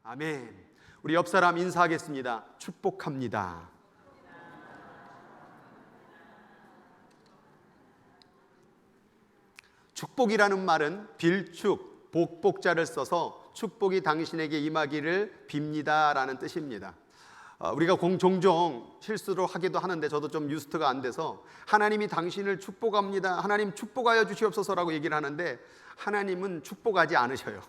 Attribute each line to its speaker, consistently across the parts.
Speaker 1: 아멘. 우리 옆 사람 인사하겠습니다. 축복합니다. 축복이라는 말은 빌축, 복복자를 써서 축복이 당신에게 임하기를 빕니다 라는 뜻입니다. 우리가 종종 실수로 하기도 하는데 저도 좀 유스트가 안 돼서 하나님이 당신을 축복합니다, 하나님 축복하여 주시옵소서라고 얘기를 하는데 하나님은 축복하지 않으셔요.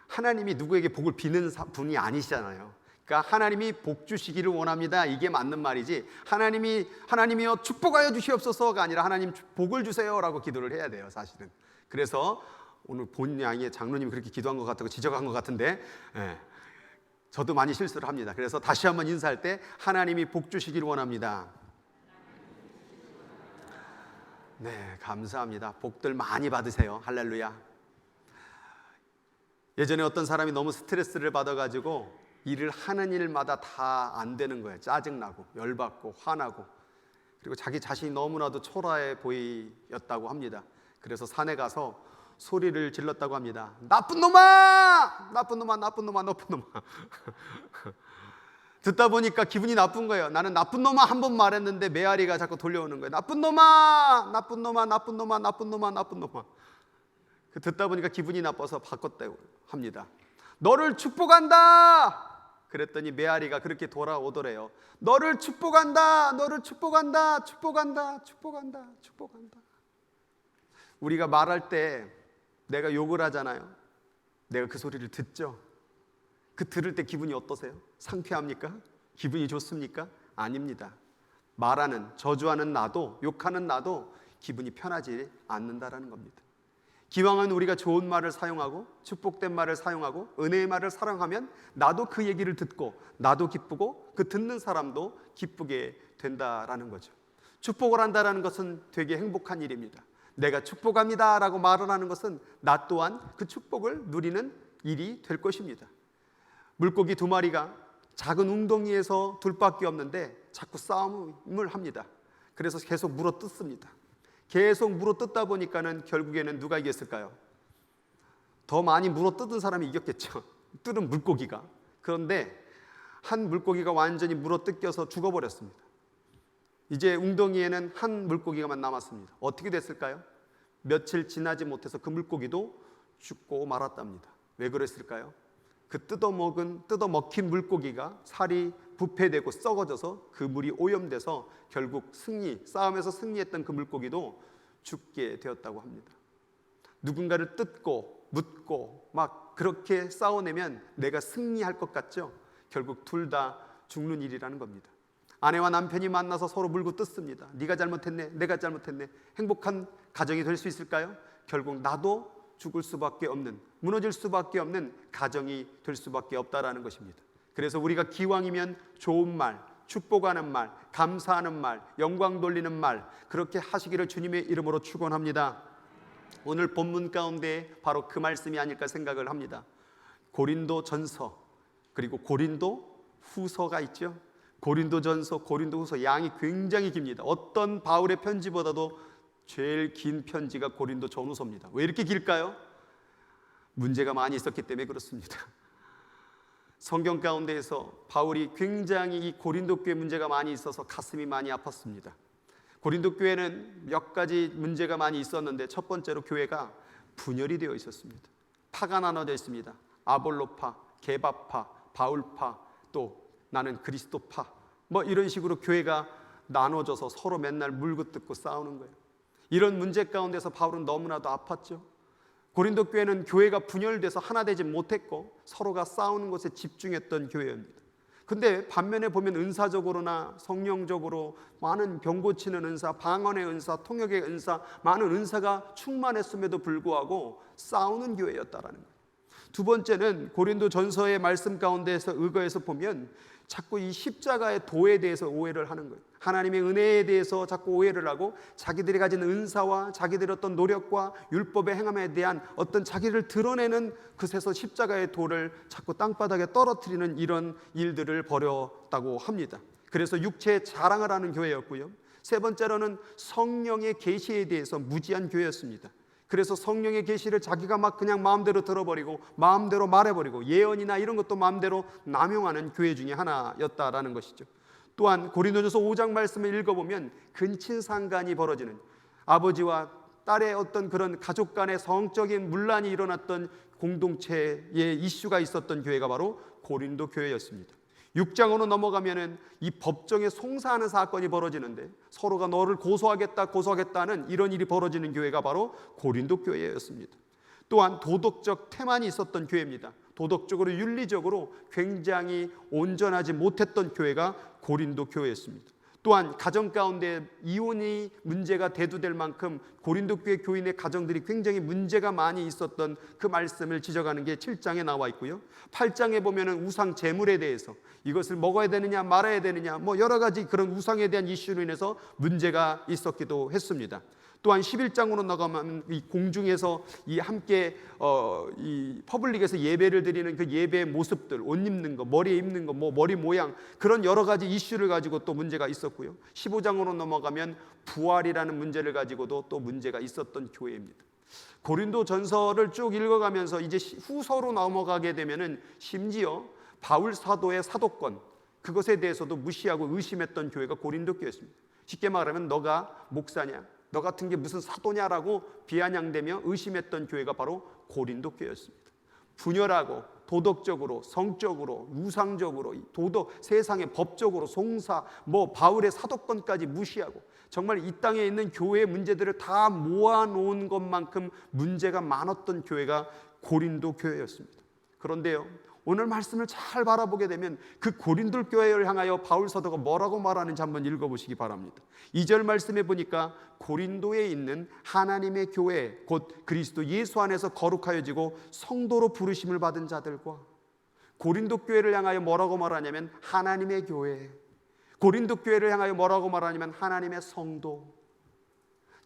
Speaker 1: 하나님이 누구에게 복을 비는 분이 아니시잖아요. 그러니까 하나님이 복 주시기를 원합니다, 이게 맞는 말이지, 하나님이여 축복하여 주시옵소서가 아니라 하나님 복을 주세요라고 기도를 해야 돼요, 사실은. 그래서 오늘 본양의 장로님이 그렇게 기도한 것 같다고 지적한 것 같은데, 저도 많이 실수를 합니다. 그래서 다시 한번 인사할 때 하나님이 복 주시기를 원합니다. 네, 감사합니다. 복들 많이 받으세요. 할렐루야. 예전에 어떤 사람이 너무 스트레스를 받아가지고 일을 하는 일마다 다 안 되는 거예요. 짜증나고 열받고 화나고, 그리고 자기 자신이 너무나도 초라해 보였다고 합니다. 그래서 산에 가서 소리를 질렀다고 합니다. 나쁜 놈아! 나쁜 놈아! 나쁜 놈아! 나쁜 놈아! 듣다 보니까 기분이 나쁜 거예요. 나는 나쁜 놈아 한 번 말했는데 메아리가 자꾸 돌려오는 거예요. 나쁜 놈아! 나쁜 놈아! 나쁜 놈아! 나쁜 놈아! 나쁜 놈아! 듣다 보니까 기분이 나빠서 바꿨다고 합니다. 너를 축복한다! 그랬더니 메아리가 그렇게 돌아오더래요. 너를 축복한다! 너를 축복한다! 축복한다! 축복한다! 축복한다! 우리가 말할 때 내가 욕을 하잖아요. 내가 그 소리를 듣죠. 그 들을 때 기분이 어떠세요? 상쾌합니까? 기분이 좋습니까? 아닙니다. 말하는, 저주하는 나도, 욕하는 나도 기분이 편하지 않는다라는 겁니다. 기왕은 우리가 좋은 말을 사용하고 축복된 말을 사용하고 은혜의 말을 사랑하면 나도 그 얘기를 듣고 나도 기쁘고 그 듣는 사람도 기쁘게 된다라는 거죠. 축복을 한다라는 것은 되게 행복한 일입니다. 내가 축복합니다 라고 말을 하는 것은 나 또한 그 축복을 누리는 일이 될 것입니다. 물고기 2마리가 작은 웅덩이에서 둘밖에 없는데 자꾸 싸움을 합니다. 그래서 계속 물어뜯습니다. 계속 물어뜯다 보니까는 결국에는 누가 이겼을까요? 더 많이 물어뜯은 사람이 이겼겠죠. 뜯은 물고기가. 그런데 한 물고기가 완전히 물어뜯겨서 죽어버렸습니다. 이제 웅덩이에는 한 물고기가만 남았습니다. 어떻게 됐을까요? 며칠 지나지 못해서 그 물고기도 죽고 말았답니다. 왜 그랬을까요? 그 뜯어먹힌 물고기가 살이 부패되고 썩어져서 그 물이 오염돼서 결국 싸움에서 승리했던 그 물고기도 죽게 되었다고 합니다. 누군가를 뜯고 묻고 막 그렇게 싸워내면 내가 승리할 것 같죠? 결국 둘 다 죽는 일이라는 겁니다. 아내와 남편이 만나서 서로 물고 뜯습니다. 네가 잘못했네, 내가 잘못했네. 행복한 가정이 될 수 있을까요? 결국 나도 죽을 수밖에 없는, 무너질 수밖에 없는 가정이 될 수밖에 없다라는 것입니다. 그래서 우리가 기왕이면 좋은 말, 축복하는 말, 감사하는 말, 영광 돌리는 말, 그렇게 하시기를 주님의 이름으로 축원합니다. 오늘 본문 가운데 바로 그 말씀이 아닐까 생각을 합니다. 고린도 전서 그리고 고린도 후서가 있죠. 고린도 전서, 고린도 후서, 양이 굉장히 깁니다. 어떤 바울의 편지보다도 제일 긴 편지가 고린도 전후서입니다. 왜 이렇게 길까요? 문제가 많이 있었기 때문에 그렇습니다. 성경 가운데에서 바울이 굉장히 이 고린도 교회 문제가 많이 있어서 가슴이 많이 아팠습니다. 고린도 교회는 몇 가지 문제가 많이 있었는데 첫 번째로 교회가 분열이 되어 있었습니다. 파가 나눠져 있습니다. 아볼로파, 게바파, 바울파, 또 나는 그리스도파, 뭐 이런 식으로 교회가 나눠져서 서로 맨날 물고 뜯고 싸우는 거예요. 이런 문제 가운데서 바울은 너무나도 아팠죠. 고린도 교회는 교회가 분열돼서 하나 되지 못했고 서로가 싸우는 것에 집중했던 교회입니다. 근데 반면에 보면 은사적으로나 성령적으로 많은 병 고치는 은사, 방언의 은사, 통역의 은사, 많은 은사가 충만했음에도 불구하고 싸우는 교회였다라는 거예요. 두 번째는 고린도 전서의 말씀 가운데에서 의거해서 보면 자꾸 이 십자가의 도에 대해서 오해를 하는 거예요. 하나님의 은혜에 대해서 자꾸 오해를 하고 자기들이 가진 은사와 자기들의 어떤 노력과 율법의 행함에 대한 어떤 자기를 드러내는 그새서 십자가의 도를 자꾸 땅바닥에 떨어뜨리는 이런 일들을 벌였다고 합니다. 그래서 육체의 자랑을 하는 교회였고요. 세 번째로는 성령의 계시에 대해서 무지한 교회였습니다. 그래서 성령의 계시를 자기가 막 그냥 마음대로 들어버리고 마음대로 말해버리고 예언이나 이런 것도 마음대로 남용하는 교회 중에 하나였다라는 것이죠. 또한 고린도전서 5장 말씀을 읽어보면 근친상간이 벌어지는, 아버지와 딸의 어떤 그런 가족 간의 성적인 문란이 일어났던 공동체의 이슈가 있었던 교회가 바로 고린도 교회였습니다. 6장으로 넘어가면은 이 법정에 송사하는 사건이 벌어지는데 서로가 너를 고소하겠다는 이런 일이 벌어지는 교회가 바로 고린도 교회였습니다. 또한 도덕적 태만이 있었던 교회입니다. 도덕적으로 윤리적으로 굉장히 온전하지 못했던 교회가 고린도 교회였습니다. 또한 가정 가운데 이혼이 문제가 대두될 만큼 고린도 교회 교인의 가정들이 굉장히 문제가 많이 있었던 그 말씀을 지적하는 게 7장에 나와 있고요. 8장에 보면은 우상 제물에 대해서 이것을 먹어야 되느냐 말아야 되느냐 뭐 여러 가지 그런 우상에 대한 이슈로 인해서 문제가 있었기도 했습니다. 또한 11장으로 나가면 이 공중에서 이 함께 이 퍼블릭에서 예배를 드리는 그 예배의 모습들, 옷 입는 거, 머리에 입는 거, 뭐 머리 모양, 그런 여러 가지 이슈를 가지고 또 문제가 있었고요. 15장으로 넘어가면 부활이라는 문제를 가지고도 또 문제가 있었던 교회입니다. 고린도 전서를 쭉 읽어가면서 이제 후서로 넘어가게 되면은 심지어 바울 사도의 사도권, 그것에 대해서도 무시하고 의심했던 교회가 고린도 교회였습니다. 쉽게 말하면 너가 목사냐, 너 같은 게 무슨 사도냐라고 비아냥대며 의심했던 교회가 바로 고린도 교회였습니다. 분열하고 도덕적으로, 성적으로, 우상적으로, 도덕, 세상의 법적으로 송사, 뭐 바울의 사도권까지 무시하고 정말 이 땅에 있는 교회의 문제들을 다 모아놓은 것만큼 문제가 많았던 교회가 고린도 교회였습니다. 그런데요, 오늘 말씀을 잘 바라보게 되면 그 고린도 교회를 향하여 바울 사도가 뭐라고 말하는지 한번 읽어보시기 바랍니다. 2절 말씀에 보니까 고린도에 있는 하나님의 교회, 곧 그리스도 예수 안에서 거룩하여지고 성도로 부르심을 받은 자들과, 고린도 교회를 향하여 뭐라고 말하냐면 하나님의 교회, 고린도 교회를 향하여 뭐라고 말하냐면 하나님의 성도.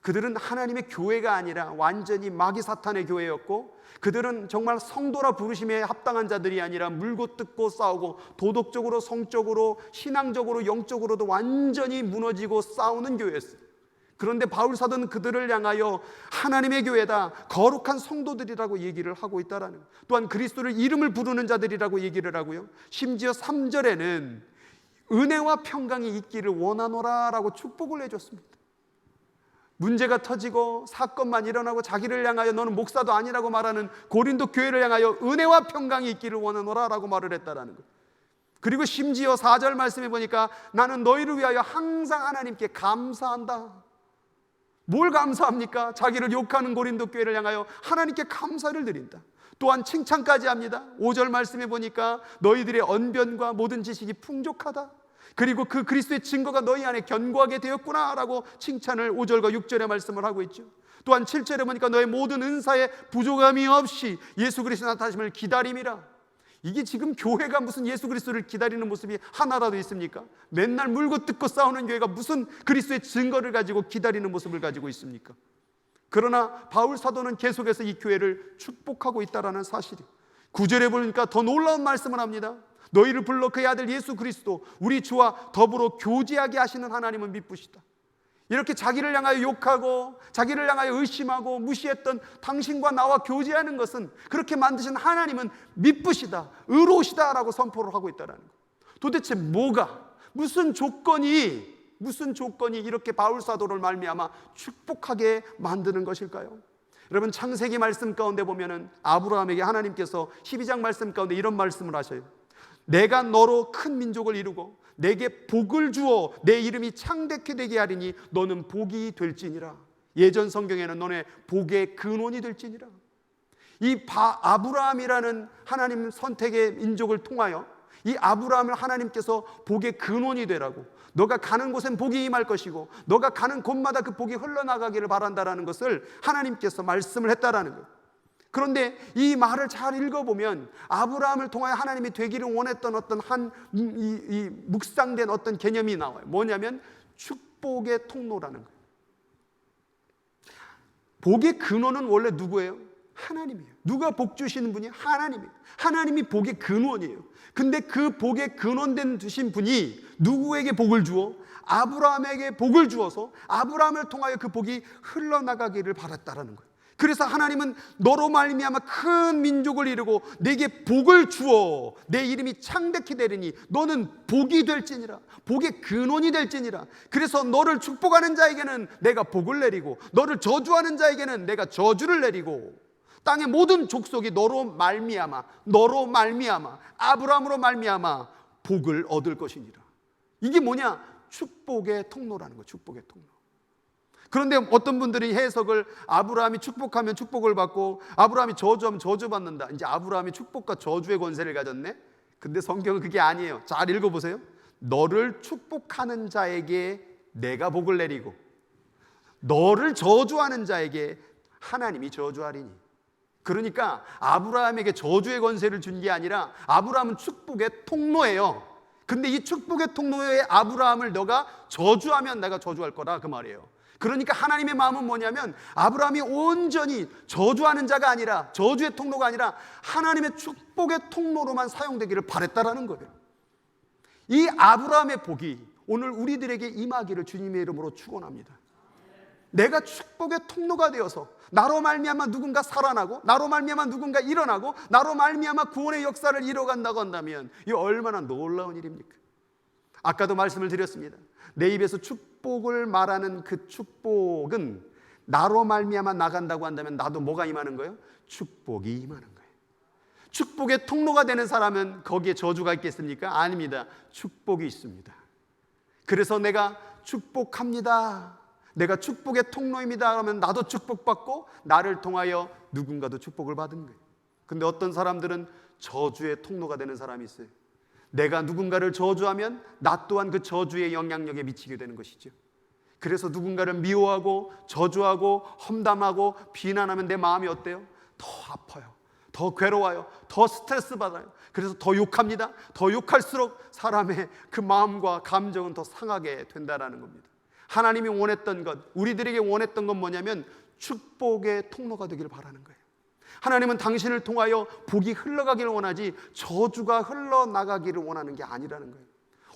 Speaker 1: 그들은 하나님의 교회가 아니라 완전히 마귀 사탄의 교회였고, 그들은 정말 성도라 부르심에 합당한 자들이 아니라 물고 뜯고 싸우고 도덕적으로, 성적으로, 신앙적으로, 영적으로도 완전히 무너지고 싸우는 교회였어요. 그런데 바울 사도는 그들을 향하여 하나님의 교회다, 거룩한 성도들이라고 얘기를 하고 있다라는 거예요. 또한 그리스도를 이름을 부르는 자들이라고 얘기를 하고요. 심지어 3절에는 은혜와 평강이 있기를 원하노라라고 축복을 해줬습니다. 문제가 터지고 사건만 일어나고 자기를 향하여 너는 목사도 아니라고 말하는 고린도 교회를 향하여 은혜와 평강이 있기를 원하노라 라고 말을 했다라는 거예요. 그리고 심지어 4절 말씀해 보니까 나는 너희를 위하여 항상 하나님께 감사한다. 뭘 감사합니까? 자기를 욕하는 고린도 교회를 향하여 하나님께 감사를 드린다. 또한 칭찬까지 합니다. 5절 말씀해 보니까 너희들의 언변과 모든 지식이 풍족하다. 그리고 그 그리스도의 증거가 너희 안에 견고하게 되었구나 라고 칭찬을 5절과 6절의 말씀을 하고 있죠. 또한 7절에 보니까 너의 모든 은사에 부족함이 없이 예수 그리스도 나타나심을 기다림이라. 이게 지금 교회가 무슨 예수 그리스도를 기다리는 모습이 하나라도 있습니까? 맨날 물고 뜯고 싸우는 교회가 무슨 그리스도의 증거를 가지고 기다리는 모습을 가지고 있습니까? 그러나 바울 사도는 계속해서 이 교회를 축복하고 있다는 사실이 9절에 보니까 더 놀라운 말씀을 합니다. 너희를 불러 그의 아들 예수 그리스도 우리 주와 더불어 교제하게 하시는 하나님은 미쁘시다. 이렇게 자기를 향하여 욕하고 자기를 향하여 의심하고 무시했던 당신과 나와 교제하는 것은, 그렇게 만드신 하나님은 미쁘시다, 의로우시다라고 선포를 하고 있다는 거예요. 도대체 뭐가, 무슨 조건이 이렇게 바울 사도를 말미암아 축복하게 만드는 것일까요? 여러분, 창세기 말씀 가운데 보면은 아브라함에게 하나님께서 12장 말씀 가운데 이런 말씀을 하셔요. 내가 너로 큰 민족을 이루고 내게 복을 주어 내 이름이 창대케 되게 하리니 너는 복이 될지니라. 예전 성경에는 너네 복의 근원이 될지니라. 이 아브라함이라는 하나님 선택의 민족을 통하여 이 아브라함을 하나님께서 복의 근원이 되라고, 너가 가는 곳엔 복이 임할 것이고 너가 가는 곳마다 그 복이 흘러나가기를 바란다라는 것을 하나님께서 말씀을 했다라는 거예요. 그런데 이 말을 잘 읽어보면 아브라함을 통하여 하나님이 되기를 원했던 어떤 이 묵상된 어떤 개념이 나와요. 뭐냐면 축복의 통로라는 거예요. 복의 근원은 원래 누구예요? 하나님이에요. 누가 복 주시는 분이 하나님이에요. 하나님이 복의 근원이에요. 근데 그 복의 근원된 주신 분이 누구에게 복을 주어? 아브라함에게 복을 주어서 아브라함을 통하여 그 복이 흘러나가기를 바랐다라는 거예요. 그래서 하나님은 너로 말미암아 큰 민족을 이루고 내게 복을 주어 내 이름이 창대케 되리니 너는 복이 될지니라. 복의 근원이 될지니라. 그래서 너를 축복하는 자에게는 내가 복을 내리고 너를 저주하는 자에게는 내가 저주를 내리고 땅의 모든 족속이 너로 말미암아 아브라함으로 말미암아 복을 얻을 것이니라. 이게 뭐냐? 축복의 통로라는 거예요. 축복의 통로. 그런데 어떤 분들이 해석을 아브라함이 축복하면 축복을 받고 아브라함이 저주하면 저주받는다. 이제 아브라함이 축복과 저주의 권세를 가졌네. 근데 성경은 그게 아니에요. 잘 읽어보세요. 너를 축복하는 자에게 내가 복을 내리고 너를 저주하는 자에게 하나님이 저주하리니. 그러니까 아브라함에게 저주의 권세를 준 게 아니라 아브라함은 축복의 통로예요. 근데 이 축복의 통로에 아브라함을 너가 저주하면 내가 저주할 거다, 그 말이에요. 그러니까 하나님의 마음은 뭐냐면 아브라함이 온전히 저주하는 자가 아니라, 저주의 통로가 아니라 하나님의 축복의 통로로만 사용되기를 바랬다라는 거예요. 이 아브라함의 복이 오늘 우리들에게 임하기를 주님의 이름으로 축원합니다. 내가 축복의 통로가 되어서 나로 말미암아 누군가 살아나고 나로 말미암아 누군가 일어나고 나로 말미암아 구원의 역사를 이뤄간다고 한다면 이 얼마나 놀라운 일입니까? 아까도 말씀을 드렸습니다. 내 입에서 축복을 말하는 그 축복은 나로 말미암아 나간다고 한다면 나도 뭐가 임하는 거예요? 축복이 임하는 거예요. 축복의 통로가 되는 사람은 거기에 저주가 있겠습니까? 아닙니다. 축복이 있습니다. 그래서 내가 축복합니다, 내가 축복의 통로입니다 하면 나도 축복받고 나를 통하여 누군가도 축복을 받은 거예요. 근데 어떤 사람들은 저주의 통로가 되는 사람이 있어요. 내가 누군가를 저주하면 나 또한 그 저주의 영향력에 미치게 되는 것이죠. 그래서 누군가를 미워하고 저주하고 험담하고 비난하면 내 마음이 어때요? 더 아파요, 더 괴로워요, 더 스트레스 받아요. 그래서 더 욕합니다. 더 욕할수록 사람의 그 마음과 감정은 더 상하게 된다는 겁니다. 하나님이 원했던 것, 우리들에게 원했던 건 뭐냐면 축복의 통로가 되기를 바라는 거예요. 하나님은 당신을 통하여 복이 흘러가기를 원하지 저주가 흘러나가기를 원하는 게 아니라는 거예요.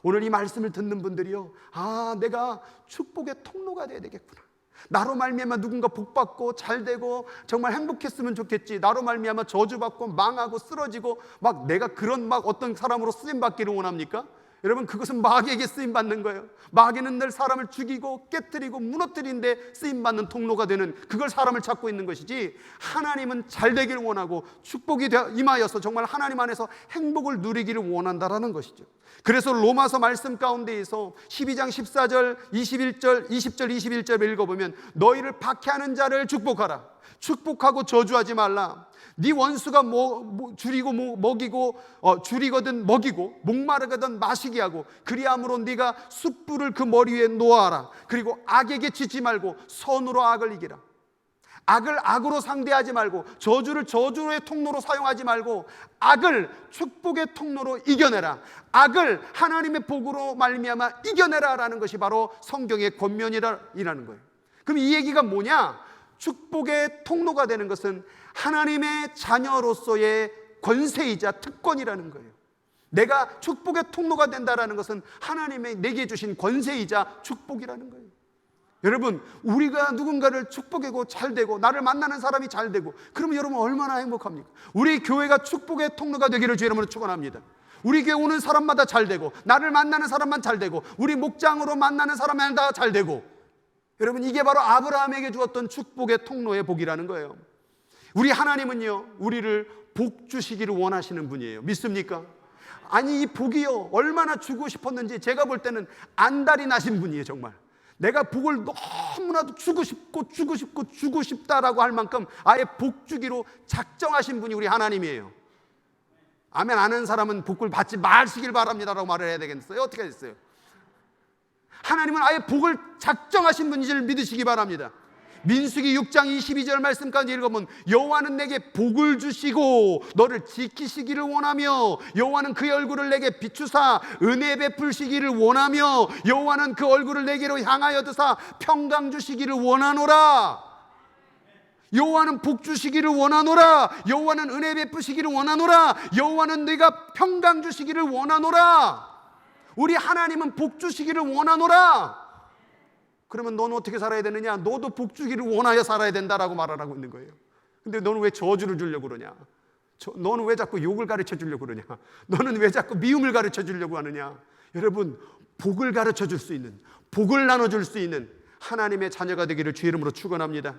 Speaker 1: 오늘 이 말씀을 듣는 분들이요, 아, 내가 축복의 통로가 돼야 되겠구나. 나로 말미암아 누군가 복받고 잘되고 정말 행복했으면 좋겠지. 나로 말미암아 저주받고 망하고 쓰러지고 막 내가 그런 막 어떤 사람으로 쓰임받기를 원합니까? 여러분, 그것은 마귀에게 쓰임받는 거예요. 마귀는 늘 사람을 죽이고 깨뜨리고 무너뜨리는데 쓰임받는 통로가 되는, 그걸 사람을 찾고 있는 것이지, 하나님은 잘 되기를 원하고 축복이 임하여서 정말 하나님 안에서 행복을 누리기를 원한다라는 것이죠. 그래서 로마서 말씀 가운데에서 12장 14절 21절 20절 21절을 읽어보면 너희를 박해하는 자를 축복하라. 축복하고 저주하지 말라. 네 원수가 줄이거든 먹이고 목마르거든 마시게 하고 그리함으로 네가 숯불을 그 머리 위에 놓아라. 그리고 악에게 지지 말고 선으로 악을 이기라. 악을 악으로 상대하지 말고 저주를 저주의 통로로 사용하지 말고 악을 축복의 통로로 이겨내라. 악을 하나님의 복으로 말미암아 이겨내라라는 것이 바로 성경의 권면이라는 거예요. 그럼 이 얘기가 뭐냐? 축복의 통로가 되는 것은 하나님의 자녀로서의 권세이자 특권이라는 거예요. 내가 축복의 통로가 된다라는 것은 하나님의 내게 주신 권세이자 축복이라는 거예요. 여러분, 우리가 누군가를 축복하고 잘되고 나를 만나는 사람이 잘되고 그러면 여러분 얼마나 행복합니까? 우리 교회가 축복의 통로가 되기를 주의 이름으로 축원합니다. 우리 교회 오는 사람마다 잘되고 나를 만나는 사람만 잘되고 우리 목장으로 만나는 사람마다 잘되고, 여러분, 이게 바로 아브라함에게 주었던 축복의 통로의 복이라는 거예요. 우리 하나님은요, 우리를 복 주시기를 원하시는 분이에요. 믿습니까? 아니, 이 복이요, 얼마나 주고 싶었는지 제가 볼 때는 안달이 나신 분이에요. 정말 내가 복을 너무나도 주고 싶다라고 할 만큼 아예 복 주기로 작정하신 분이 우리 하나님이에요. 아멘 아는 사람은 복을 받지 마시길 바랍니다라고 말을 해야 되겠어요? 어떻게 됐어요? 하나님은 아예 복을 작정하신 분인 줄 믿으시기 바랍니다. 민수기 6장 22절 말씀까지 읽어보면 여호와는 내게 복을 주시고 너를 지키시기를 원하며 여호와는 그의 얼굴을 내게 비추사 은혜 베풀시기를 원하며 여호와는 그 얼굴을 내게로 향하여 드사 평강 주시기를 원하노라. 여호와는 복 주시기를 원하노라. 여호와는 은혜 베푸시기를 원하노라. 여호와는 네가 평강 주시기를 원하노라. 우리 하나님은 복 주시기를 원하노라. 그러면 너는 어떻게 살아야 되느냐? 너도 복 주기를 원하여 살아야 된다라고 말하고 있는 거예요. 근데 너는 왜 저주를 주려고 그러냐? 너는 왜 자꾸 욕을 가르쳐 주려고 그러냐? 너는 왜 자꾸 미움을 가르쳐 주려고 하느냐? 여러분, 복을 가르쳐 줄 수 있는, 복을 나눠줄 수 있는 하나님의 자녀가 되기를 주의 이름으로 축원합니다.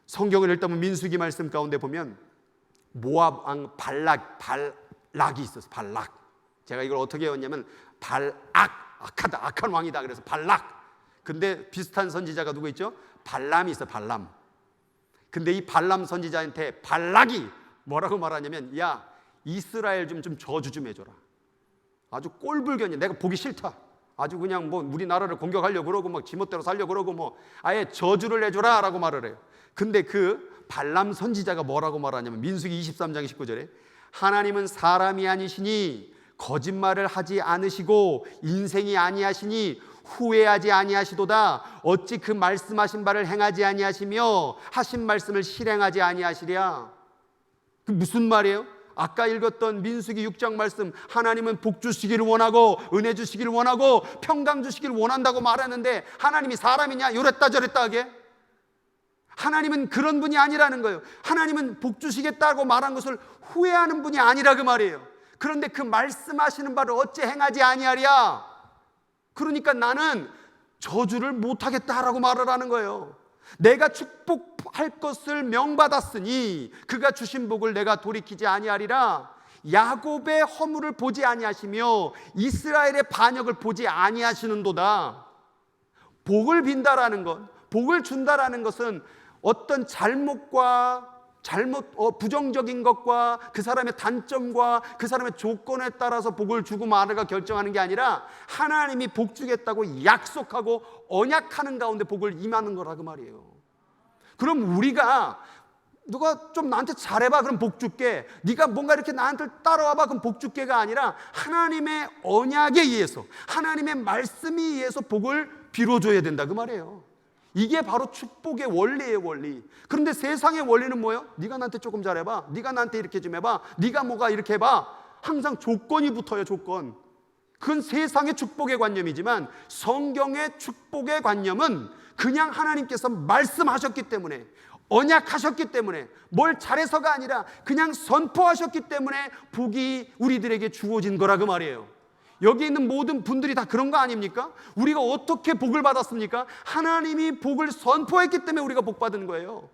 Speaker 1: 성경을 읽다보면 민수기 말씀 가운데 보면 모압 왕 발락이 있었어요. 발락. 제가 이걸 어떻게 외웠냐면 악한 왕이다. 그래서 발락. 근데 비슷한 선지자가 누구 있죠? 발람이 있어. 발람. 근데 이 발람 선지자한테 발락이 뭐라고 말하냐면, 야, 이스라엘 좀 저주 좀 해줘라. 아주 꼴불견이야. 내가 보기 싫다. 아주 그냥 뭐 우리나라를 공격하려고 그러고 막 지멋대로 살려고 그러고 뭐 아예 저주를 해줘라 라고 말을 해요. 근데 그 발람 선지자가 뭐라고 말하냐면 민수기 23장 19절에 하나님은 사람이 아니시니 거짓말을 하지 않으시고 인생이 아니하시니 후회하지 아니하시도다. 어찌 그 말씀하신 바를 행하지 아니하시며 하신 말씀을 실행하지 아니하시랴. 그 무슨 말이에요? 아까 읽었던 민수기 6장 말씀, 하나님은 복 주시기를 원하고 은혜 주시기를 원하고 평강 주시기를 원한다고 말하는데 하나님이 사람이냐? 요랬다 저랬다 하게? 하나님은 그런 분이 아니라는 거예요. 하나님은 복 주시겠다고 말한 것을 후회하는 분이 아니라 그 말이에요. 그런데 그 말씀하시는 바를 어찌 행하지 아니하랴? 그러니까 나는 저주를 못하겠다라고 말을 하는 거예요. 내가 축복할 것을 명받았으니 그가 주신 복을 내가 돌이키지 아니하리라. 야곱의 허물을 보지 아니하시며 이스라엘의 반역을 보지 아니하시는도다. 복을 빈다라는 것, 복을 준다라는 것은 어떤 부정적인 것과 그 사람의 단점과 그 사람의 조건에 따라서 복을 주고 말을가 결정하는 게 아니라 하나님이 복 주겠다고 약속하고 언약하는 가운데 복을 임하는 거라고 말이에요. 그럼 우리가 누가 좀 나한테 잘해봐 그럼 복 줄게, 네가 뭔가 이렇게 나한테 따라와봐 그럼 복 줄게가 아니라 하나님의 언약에 의해서 하나님의 말씀에 의해서 복을 빌어줘야 된다 그 말이에요. 이게 바로 축복의 원리예요, 원리. 그런데 세상의 원리는 뭐예요? 네가 나한테 조금 잘해봐, 네가 나한테 이렇게 좀 해봐, 네가 뭐가 이렇게 해봐. 항상 조건이 붙어요, 조건. 그건 세상의 축복의 관념이지만 성경의 축복의 관념은 그냥 하나님께서 말씀하셨기 때문에, 언약하셨기 때문에, 뭘 잘해서가 아니라 그냥 선포하셨기 때문에 복이 우리들에게 주어진 거라 그 말이에요. 여기 있는 모든 분들이 다 그런 거 아닙니까? 우리가 어떻게 복을 받았습니까? 하나님이 복을 선포했기 때문에 우리가 복 받은 거예요.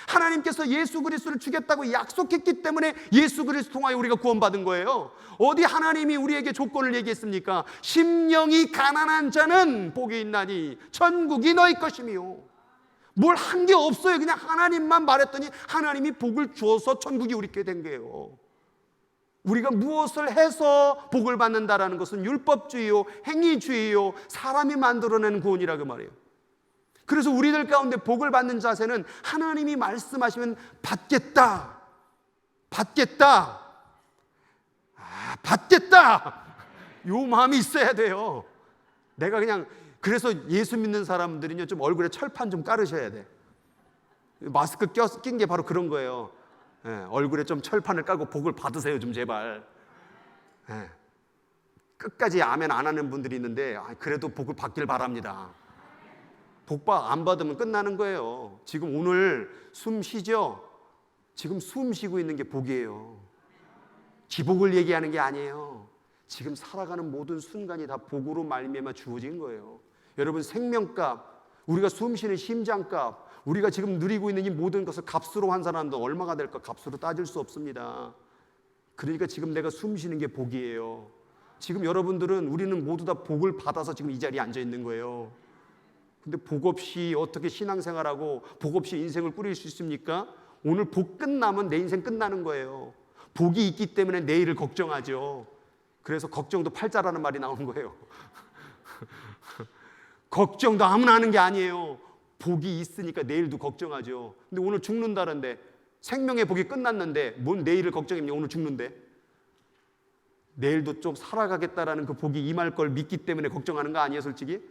Speaker 1: 하나님께서 예수 그리스도를 주겠다고 약속했기 때문에 예수 그리스도 통하여 우리가 구원받은 거예요. 어디 하나님이 우리에게 조건을 얘기했습니까? 심령이 가난한 자는 복이 있나니 천국이 너희 것이며. 뭘 한 게 없어요. 그냥 하나님만 말했더니 하나님이 복을 주어서 천국이 우리께 된 거예요. 우리가 무엇을 해서 복을 받는다라는 것은 율법주의요, 행위주의요, 사람이 만들어내는 구원이라 그 말이에요. 그래서 우리들 가운데 복을 받는 자세는 하나님이 말씀하시면 받겠다, 받겠다, 받겠다, 요 마음이 있어야 돼요. 내가 그냥 그래서 예수 믿는 사람들은요 좀 얼굴에 철판 좀 깔으셔야 돼. 마스크 낀 게 바로 그런 거예요. 얼굴에 좀 철판을 깔고 복을 받으세요 좀 제발. 끝까지 아멘 안 하는 분들이 있는데 그래도 복을 받길 바랍니다. 복 안 받으면 끝나는 거예요. 지금 오늘 숨 쉬죠? 지금 숨 쉬고 있는 게 복이에요. 기복을 얘기하는 게 아니에요. 지금 살아가는 모든 순간이 다 복으로 말미암아 주어진 거예요. 여러분 생명값, 우리가 숨 쉬는 심장값, 우리가 지금 누리고 있는 이 모든 것을 값으로 환산한다면 얼마가 될까 값으로 따질 수 없습니다. 그러니까 지금 내가 숨 쉬는 게 복이에요. 지금 여러분들은 우리는 모두 다 복을 받아서 지금 이 자리에 앉아 있는 거예요. 근데 복 없이 어떻게 신앙생활하고 복 없이 인생을 꾸릴 수 있습니까? 오늘 복 끝나면 내 인생 끝나는 거예요. 복이 있기 때문에 내일을 걱정하죠. 그래서 걱정도 팔자라는 말이 나오는 거예요. 걱정도 아무나 하는 게 아니에요. 복이 있으니까 내일도 걱정하죠. 근데 오늘 죽는다는데 생명의 복이 끝났는데 뭔 내일을 걱정했냐? 오늘 죽는데 내일도 좀 살아가겠다라는 그 복이 임할 걸 믿기 때문에 걱정하는 거 아니에요, 솔직히?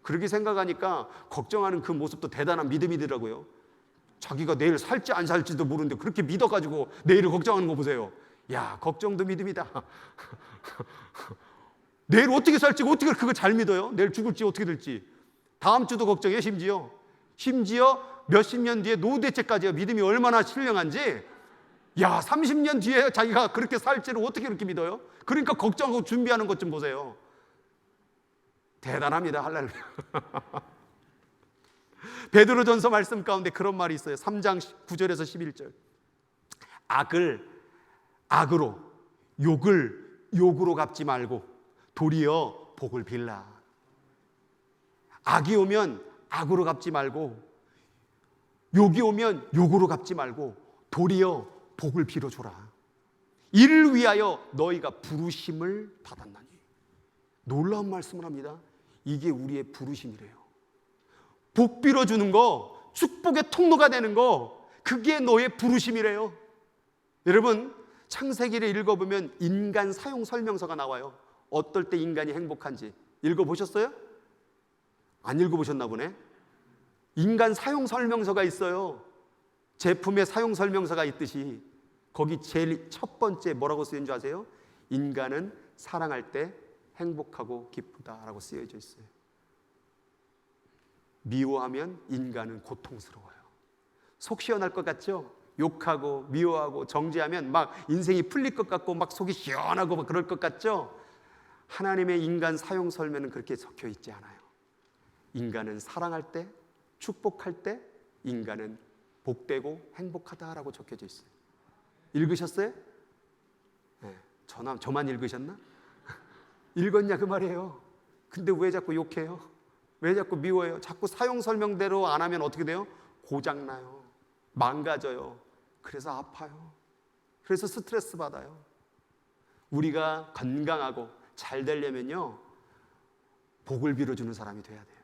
Speaker 1: 그렇게 생각하니까 걱정하는 그 모습도 대단한 믿음이더라고요. 자기가 내일 살지 안 살지도 모르는데 그렇게 믿어가지고 내일을 걱정하는 거 보세요. 야, 걱정도 믿음이다. 내일 어떻게 살지 어떻게 그걸 잘 믿어요? 내일 죽을지 어떻게 될지. 다음 주도 걱정해요. 심지어 몇십 년 뒤에 노후대책까지 믿음이 얼마나 신령한지. 야, 30년 뒤에 자기가 그렇게 살지를 어떻게 그렇게 믿어요? 그러니까 걱정하고 준비하는 것 좀 보세요. 대단합니다. 할렐루야. 베드로전서 말씀 가운데 그런 말이 있어요. 3장 9절에서 11절. 악을 악으로, 욕을 욕으로 갚지 말고 도리어 복을 빌라. 악이 오면 악으로 갚지 말고, 욕이 오면 욕으로 갚지 말고 도리어 복을 빌어줘라. 이를 위하여 너희가 부르심을 받았나니. 놀라운 말씀을 합니다. 이게 우리의 부르심이래요. 복 빌어주는 거, 축복의 통로가 되는 거, 그게 너의 부르심이래요. 여러분, 창세기를 읽어보면 인간 사용 설명서가 나와요. 어떨 때 인간이 행복한지 읽어보셨어요? 안 읽어보셨나 보네. 인간 사용 설명서가 있어요. 제품의 사용 설명서가 있듯이 거기 제일 첫 번째 뭐라고 쓰인 줄 아세요? 인간은 사랑할 때 행복하고 기쁘다라고 쓰여져 있어요. 미워하면 인간은 고통스러워요. 속 시원할 것 같죠? 욕하고 미워하고 정죄하면 막 인생이 풀릴 것 같고 막 속이 시원하고 막 그럴 것 같죠? 하나님의 인간 사용 설명은 그렇게 적혀 있지 않아요. 인간은 사랑할 때, 축복할 때 인간은 복되고 행복하다라고 적혀져 있어요. 읽으셨어요? 네, 저만 읽으셨나? 읽었냐 그 말이에요. 근데 왜 자꾸 욕해요? 왜 자꾸 미워해요? 자꾸 사용 설명대로 안 하면 어떻게 돼요? 고장나요. 망가져요. 그래서 아파요. 그래서 스트레스 받아요. 우리가 건강하고 잘 되려면요, 복을 빌어주는 사람이 돼야 돼요.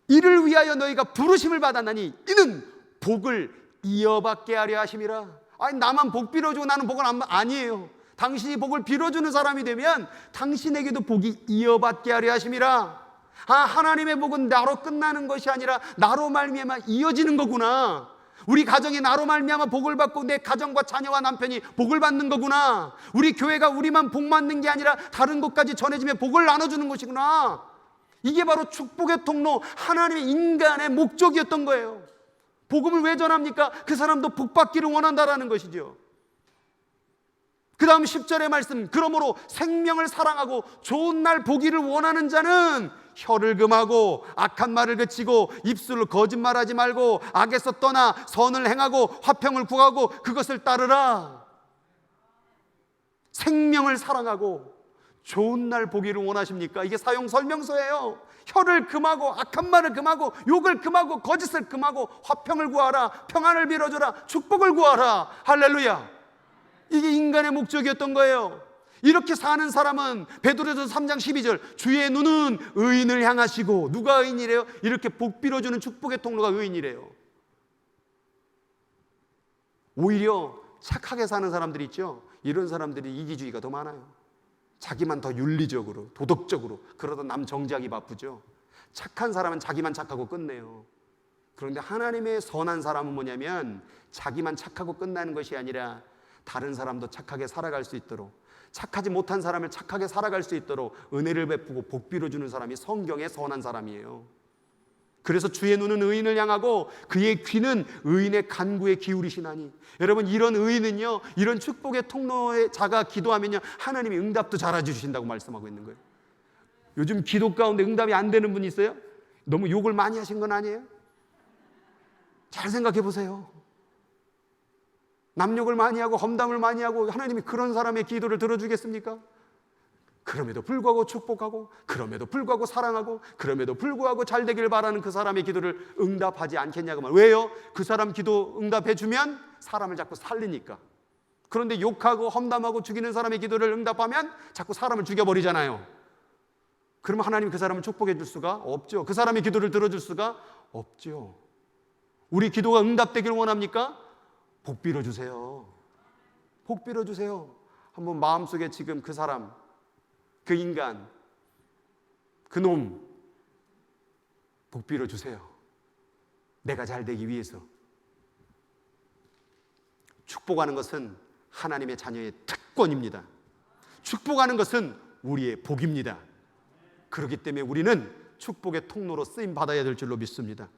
Speaker 1: 이를 위하여 너희가 부르심을 받았나니 이는 복을 이어받게 하려 하심이라. 아니, 나만 복 빌어주고 나는 복을 아니에요. 당신이 복을 빌어주는 사람이 되면 당신에게도 복이 이어받게 하려 하심이라. 아, 하나님의 복은 나로 끝나는 것이 아니라 나로 말미암아 이어지는 거구나. 우리 가정이 나로 말미암아 복을 받고 내 가정과 자녀와 남편이 복을 받는 거구나. 우리 교회가 우리만 복 받는 게 아니라 다른 곳까지 전해지며 복을 나눠주는 것이구나. 이게 바로 축복의 통로, 하나님의 인간의 목적이었던 거예요. 복음을 왜 전합니까? 그 사람도 복 받기를 원한다라는 것이죠. 그 다음 10절의 말씀, 그러므로 생명을 사랑하고 좋은 날 보기를 원하는 자는 혀를 금하고 악한 말을 그치고 입술을 거짓말하지 말고 악에서 떠나 선을 행하고 화평을 구하고 그것을 따르라. 생명을 사랑하고 좋은 날 보기를 원하십니까? 이게 사용 설명서예요. 혀를 금하고 악한 말을 금하고 욕을 금하고 거짓을 금하고 화평을 구하라. 평안을 빌어줘라. 축복을 구하라. 할렐루야. 이게 인간의 목적이었던 거예요. 이렇게 사는 사람은 베드로전서 3장 12절 주의 눈은 의인을 향하시고. 누가 의인이래요? 이렇게 복 빌어주는 축복의 통로가 의인이래요. 오히려 착하게 사는 사람들이 있죠. 이런 사람들이 이기주의가 더 많아요. 자기만 더 윤리적으로 도덕적으로 그러다 남 정죄하기 바쁘죠. 착한 사람은 자기만 착하고 끝내요. 그런데 하나님의 선한 사람은 뭐냐면 자기만 착하고 끝나는 것이 아니라 다른 사람도 착하게 살아갈 수 있도록, 착하지 못한 사람을 착하게 살아갈 수 있도록 은혜를 베푸고 복 빌어주는 사람이 성경의 선한 사람이에요. 그래서 주의 눈은 의인을 향하고 그의 귀는 의인의 간구에 기울이시나니. 여러분, 이런 의인은요, 이런 축복의 통로의 자가 기도하면요, 하나님이 응답도 잘해주신다고 말씀하고 있는 거예요. 요즘 기도 가운데 응답이 안 되는 분이 있어요? 너무 욕을 많이 하신 건 아니에요? 잘 생각해 보세요. 남욕을 많이 하고 험담을 많이 하고 하나님이 그런 사람의 기도를 들어주겠습니까? 그럼에도 불구하고 축복하고, 그럼에도 불구하고 사랑하고, 그럼에도 불구하고 잘 되길 바라는 그 사람의 기도를 응답하지 않겠냐고 말. 왜요? 그 사람 기도 응답해주면 사람을 자꾸 살리니까. 그런데 욕하고 험담하고 죽이는 사람의 기도를 응답하면 자꾸 사람을 죽여버리잖아요. 그러면 하나님이 그 사람을 축복해 줄 수가 없죠. 그 사람의 기도를 들어줄 수가 없죠. 우리 기도가 응답되길 원합니까? 복 빌어주세요. 복 빌어주세요. 한번 마음속에 지금 그 사람, 그 인간, 그 놈 복 빌어주세요. 내가 잘 되기 위해서. 축복하는 것은 하나님의 자녀의 특권입니다. 축복하는 것은 우리의 복입니다. 그렇기 때문에 우리는 축복의 통로로 쓰임 받아야 될 줄로 믿습니다.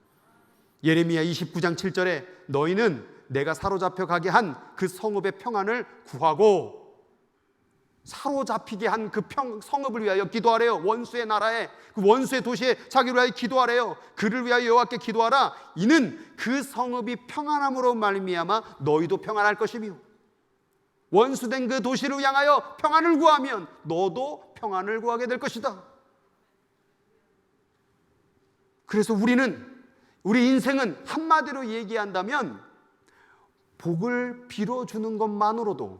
Speaker 1: 예레미야 29장 7절에 너희는 내가 사로잡혀 가게 한 그 성읍의 평안을 구하고, 사로잡히게 한 그 성읍을 위하여 기도하래요. 원수의 나라에, 그 원수의 도시에 자기를 위하여 기도하래요. 그를 위하여 여호와께 기도하라. 이는 그 성읍이 평안함으로 말미암아 너희도 평안할 것이며, 원수된 그 도시를 향하여 평안을 구하면 너도 평안을 구하게 될 것이다. 그래서 우리 인생은 한마디로 얘기한다면 복을 빌어주는 것만으로도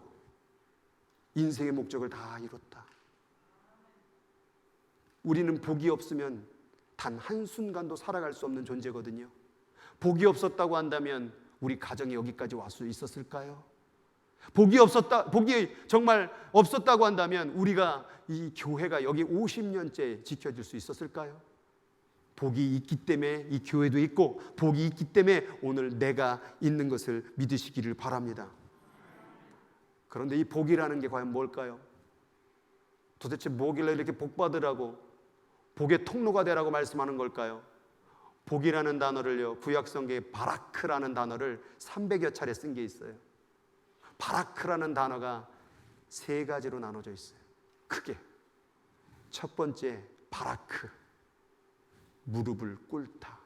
Speaker 1: 인생의 목적을 다 이뤘다. 우리는 복이 없으면 단 한순간도 살아갈 수 없는 존재거든요. 복이 없었다고 한다면 우리 가정이 여기까지 올 수 있었을까요? 복이 정말 없었다고 한다면 우리가 이 교회가 여기 50년째 지켜질 수 있었을까요? 복이 있기 때문에 이 교회도 있고, 복이 있기 때문에 오늘 내가 있는 것을 믿으시기를 바랍니다. 그런데 이 복이라는 게 과연 뭘까요? 도대체 뭐길래 이렇게 복 받으라고, 복의 통로가 되라고 말씀하는 걸까요? 복이라는 단어를요, 구약성경에 바라크라는 단어를 300여 차례 쓴 게 있어요. 바라크라는 단어가 세 가지로 나눠져 있어요. 크게. 첫 번째, 바라크, 무릎을 꿇다.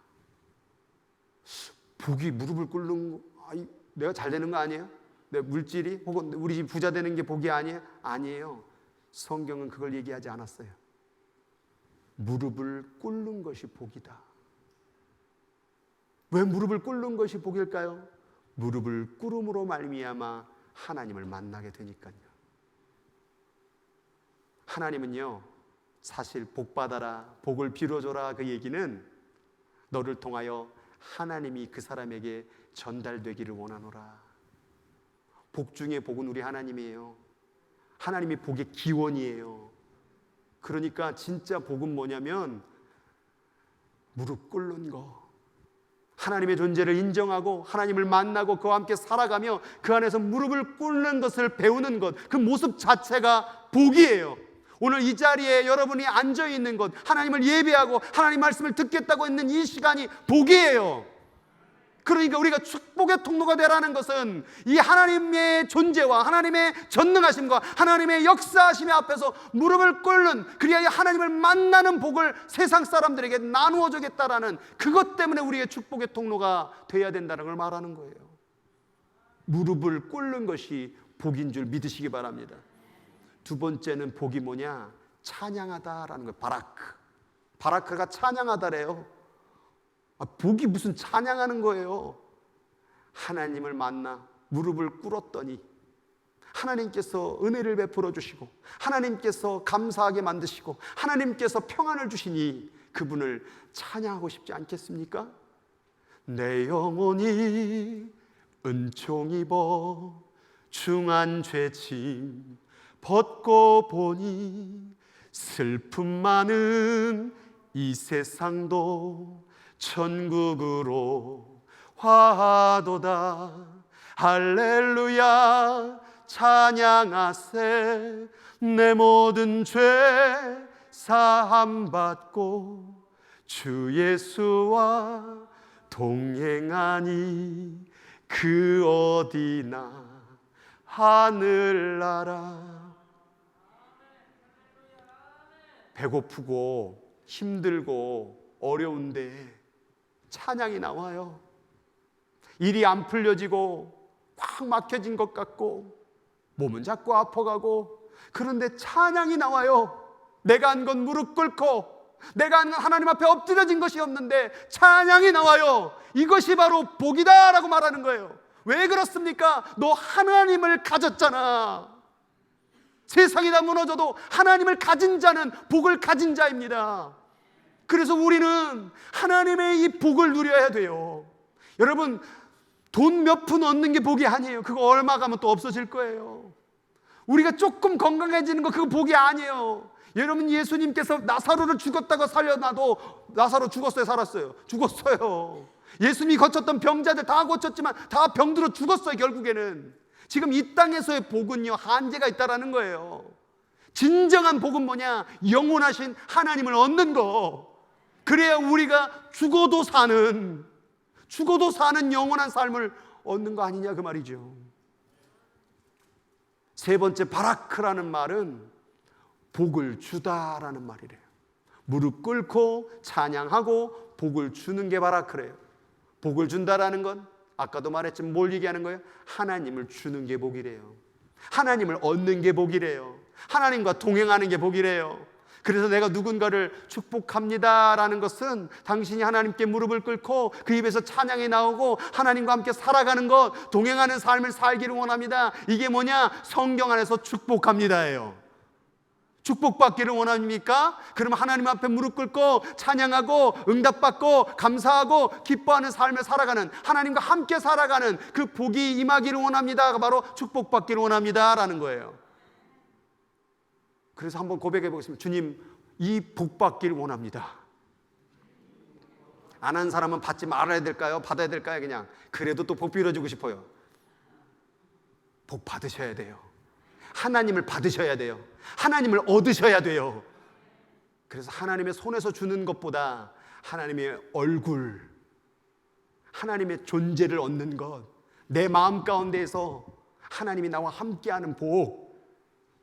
Speaker 1: 복이 무릎을 꿇는 거, 내가 잘 되는 거 아니에요? 내 물질이 혹은 우리 집 부자 되는 게 복이 아니에요? 아니에요. 성경은 그걸 얘기하지 않았어요. 무릎을 꿇는 것이 복이다. 왜 무릎을 꿇는 것이 복일까요? 무릎을 꿇음으로 말미암아 하나님을 만나게 되니까요. 하나님은요, 사실 복 받아라, 복을 빌어줘라, 그 얘기는 너를 통하여 하나님이 그 사람에게 전달되기를 원하노라. 복 중에 복은 우리 하나님이에요. 하나님이 복의 기원이에요. 그러니까 진짜 복은 뭐냐면 무릎 꿇는 거, 하나님의 존재를 인정하고 하나님을 만나고 그와 함께 살아가며 그 안에서 무릎을 꿇는 것을 배우는 것, 그 모습 자체가 복이에요. 오늘 이 자리에 여러분이 앉아있는 것, 하나님을 예배하고 하나님 말씀을 듣겠다고 있는 이 시간이 복이에요. 그러니까 우리가 축복의 통로가 되라는 것은 이 하나님의 존재와 하나님의 전능하심과 하나님의 역사하심의 앞에서 무릎을 꿇는, 그리하여 하나님을 만나는 복을 세상 사람들에게 나누어 주겠다라는 그것 때문에 우리의 축복의 통로가 돼야 된다는 걸 말하는 거예요. 무릎을 꿇는 것이 복인 줄 믿으시기 바랍니다. 두 번째는 복이 뭐냐? 찬양하다라는 거예요. 바라크. 바라크가 찬양하다래요. 복이 무슨 찬양하는 거예요? 하나님을 만나 무릎을 꿇었더니 하나님께서 은혜를 베풀어 주시고 하나님께서 감사하게 만드시고 하나님께서 평안을 주시니 그분을 찬양하고 싶지 않겠습니까? 내 영혼이 은총 입어 중한 죄짐 벗고 보니 슬픔 많은 이 세상도 천국으로 화도다. 할렐루야 찬양하세. 내 모든 죄 사함 받고 주 예수와 동행하니 그 어디나 하늘나라. 배고프고 힘들고 어려운데 찬양이 나와요. 일이 안 풀려지고 꽉 막혀진 것 같고 몸은 자꾸 아파가고, 그런데 찬양이 나와요. 내가 한 건 무릎 꿇고 내가 한 건 하나님 앞에 엎드려진 것이 없는데 찬양이 나와요. 이것이 바로 복이다 라고 말하는 거예요. 왜 그렇습니까? 너 하나님을 가졌잖아. 세상이 다 무너져도 하나님을 가진 자는 복을 가진 자입니다. 그래서 우리는 하나님의 이 복을 누려야 돼요. 여러분, 돈 몇 푼 얻는 게 복이 아니에요. 그거 얼마 가면 또 없어질 거예요. 우리가 조금 건강해지는 거 그거 복이 아니에요. 여러분, 예수님께서 나사로를 죽었다고 살려놔도 나사로 죽었어요, 살았어요? 죽었어요. 예수님이 고쳤던 병자들 다 고쳤지만 다 병들어 죽었어요. 결국에는 지금 이 땅에서의 복은요 한계가 있다라는 거예요. 진정한 복은 뭐냐? 영원하신 하나님을 얻는 거. 그래야 우리가 죽어도 사는 영원한 삶을 얻는 거 아니냐 그 말이죠. 세 번째, 바라크라는 말은 복을 주다라는 말이래요. 무릎 꿇고 찬양하고 복을 주는 게 바라크래요. 복을 준다라는 건 아까도 말했지만 뭘 얘기하는 거예요? 하나님을 주는 게 복이래요. 하나님을 얻는 게 복이래요. 하나님과 동행하는 게 복이래요. 그래서 내가 누군가를 축복합니다라는 것은 당신이 하나님께 무릎을 꿇고 그 입에서 찬양이 나오고 하나님과 함께 살아가는 것, 동행하는 삶을 살기를 원합니다. 이게 뭐냐? 성경 안에서 축복합니다예요. 축복받기를 원합니까? 그럼 하나님 앞에 무릎 꿇고 찬양하고 응답받고 감사하고 기뻐하는 삶을 살아가는, 하나님과 함께 살아가는 그 복이 임하기를 원합니다가 바로 축복받기를 원합니다라는 거예요. 그래서 한번 고백해 보겠습니다. 주님, 이 복 받기를 원합니다. 안 한 사람은 받지 말아야 될까요? 받아야 될까요? 그냥 그래도 또 복 빌어주고 싶어요. 복 받으셔야 돼요. 하나님을 받으셔야 돼요. 하나님을 얻으셔야 돼요. 그래서 하나님의 손에서 주는 것보다 하나님의 얼굴, 하나님의 존재를 얻는 것, 내 마음 가운데에서 하나님이 나와 함께하는 복,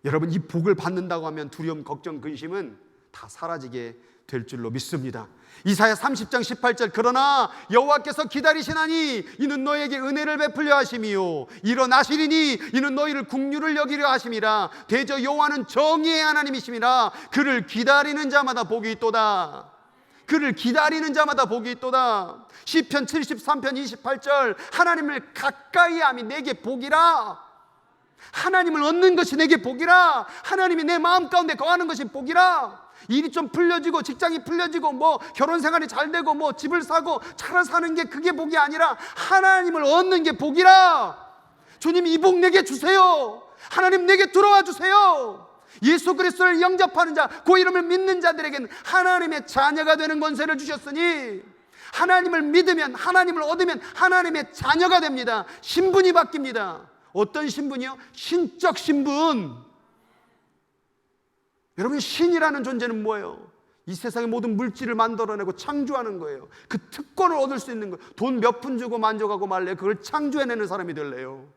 Speaker 1: 여러분 이 복을 받는다고 하면 두려움, 걱정, 근심은 다 사라지게 될 줄로 믿습니다. 이사야 30장 18절, 그러나 여호와께서 기다리시나니 이는 너에게 은혜를 베풀려 하심이요 일어나시리니 이는 너희를 국률을 여기려 하심이라. 대저 여호와는 정의의 하나님이심이라. 그를 기다리는 자마다 복이 있도다. 그를 기다리는 자마다 복이 있도다. 시편 73편 28절, 하나님을 가까이 함이 내게 복이라. 하나님을 얻는 것이 내게 복이라. 하나님이 내 마음 가운데 거하는 것이 복이라. 일이 좀 풀려지고 직장이 풀려지고 뭐 결혼 생활이 잘 되고 뭐 집을 사고 차를 사는 게 그게 복이 아니라 하나님을 얻는 게 복이라. 주님, 이 복 내게 주세요. 하나님 내게 들어와 주세요. 예수 그리스도를 영접하는 자, 그 이름을 믿는 자들에게는 하나님의 자녀가 되는 권세를 주셨으니 하나님을 믿으면, 하나님을 얻으면 하나님의 자녀가 됩니다. 신분이 바뀝니다. 어떤 신분이요? 신적 신분. 여러분, 신이라는 존재는 뭐예요? 이 세상의 모든 물질을 만들어내고 창조하는 거예요. 그 특권을 얻을 수 있는 거예요. 돈 몇 푼 주고 만족하고 말래요. 그걸 창조해내는 사람이 될래요.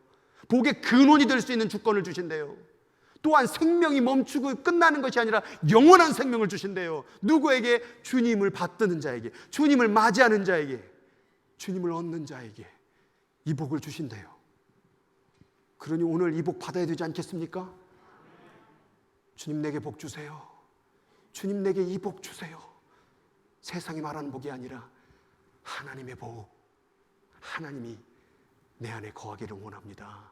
Speaker 1: 복의 근원이 될 수 있는 주권을 주신대요. 또한 생명이 멈추고 끝나는 것이 아니라 영원한 생명을 주신대요. 누구에게? 주님을 받드는 자에게, 주님을 맞이하는 자에게, 주님을 얻는 자에게 이 복을 주신대요. 그러니 오늘 이 복 받아야 되지 않겠습니까? 주님 내게 복 주세요. 주님 내게 이 복 주세요. 세상이 말하는 복이 아니라 하나님의 복, 하나님이 내 안에 거하기를 원합니다.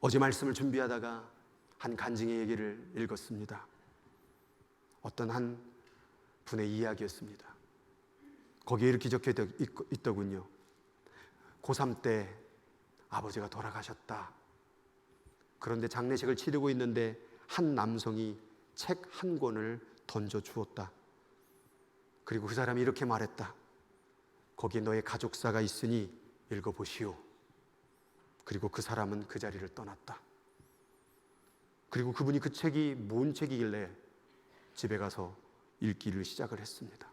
Speaker 1: 어제 말씀을 준비하다가 한 간증의 얘기를 읽었습니다. 어떤 한 분의 이야기였습니다. 거기에 이렇게 적혀 있더군요. 고3 때 아버지가 돌아가셨다. 그런데 장례식을 치르고 있는데 한 남성이 책 한 권을 던져 주었다. 그리고 그 사람이 이렇게 말했다. 거기에 너의 가족사가 있으니 읽어보시오. 그리고 그 사람은 그 자리를 떠났다. 그리고 그분이 그 책이 뭔 책이길래 집에 가서 읽기를 시작을 했습니다.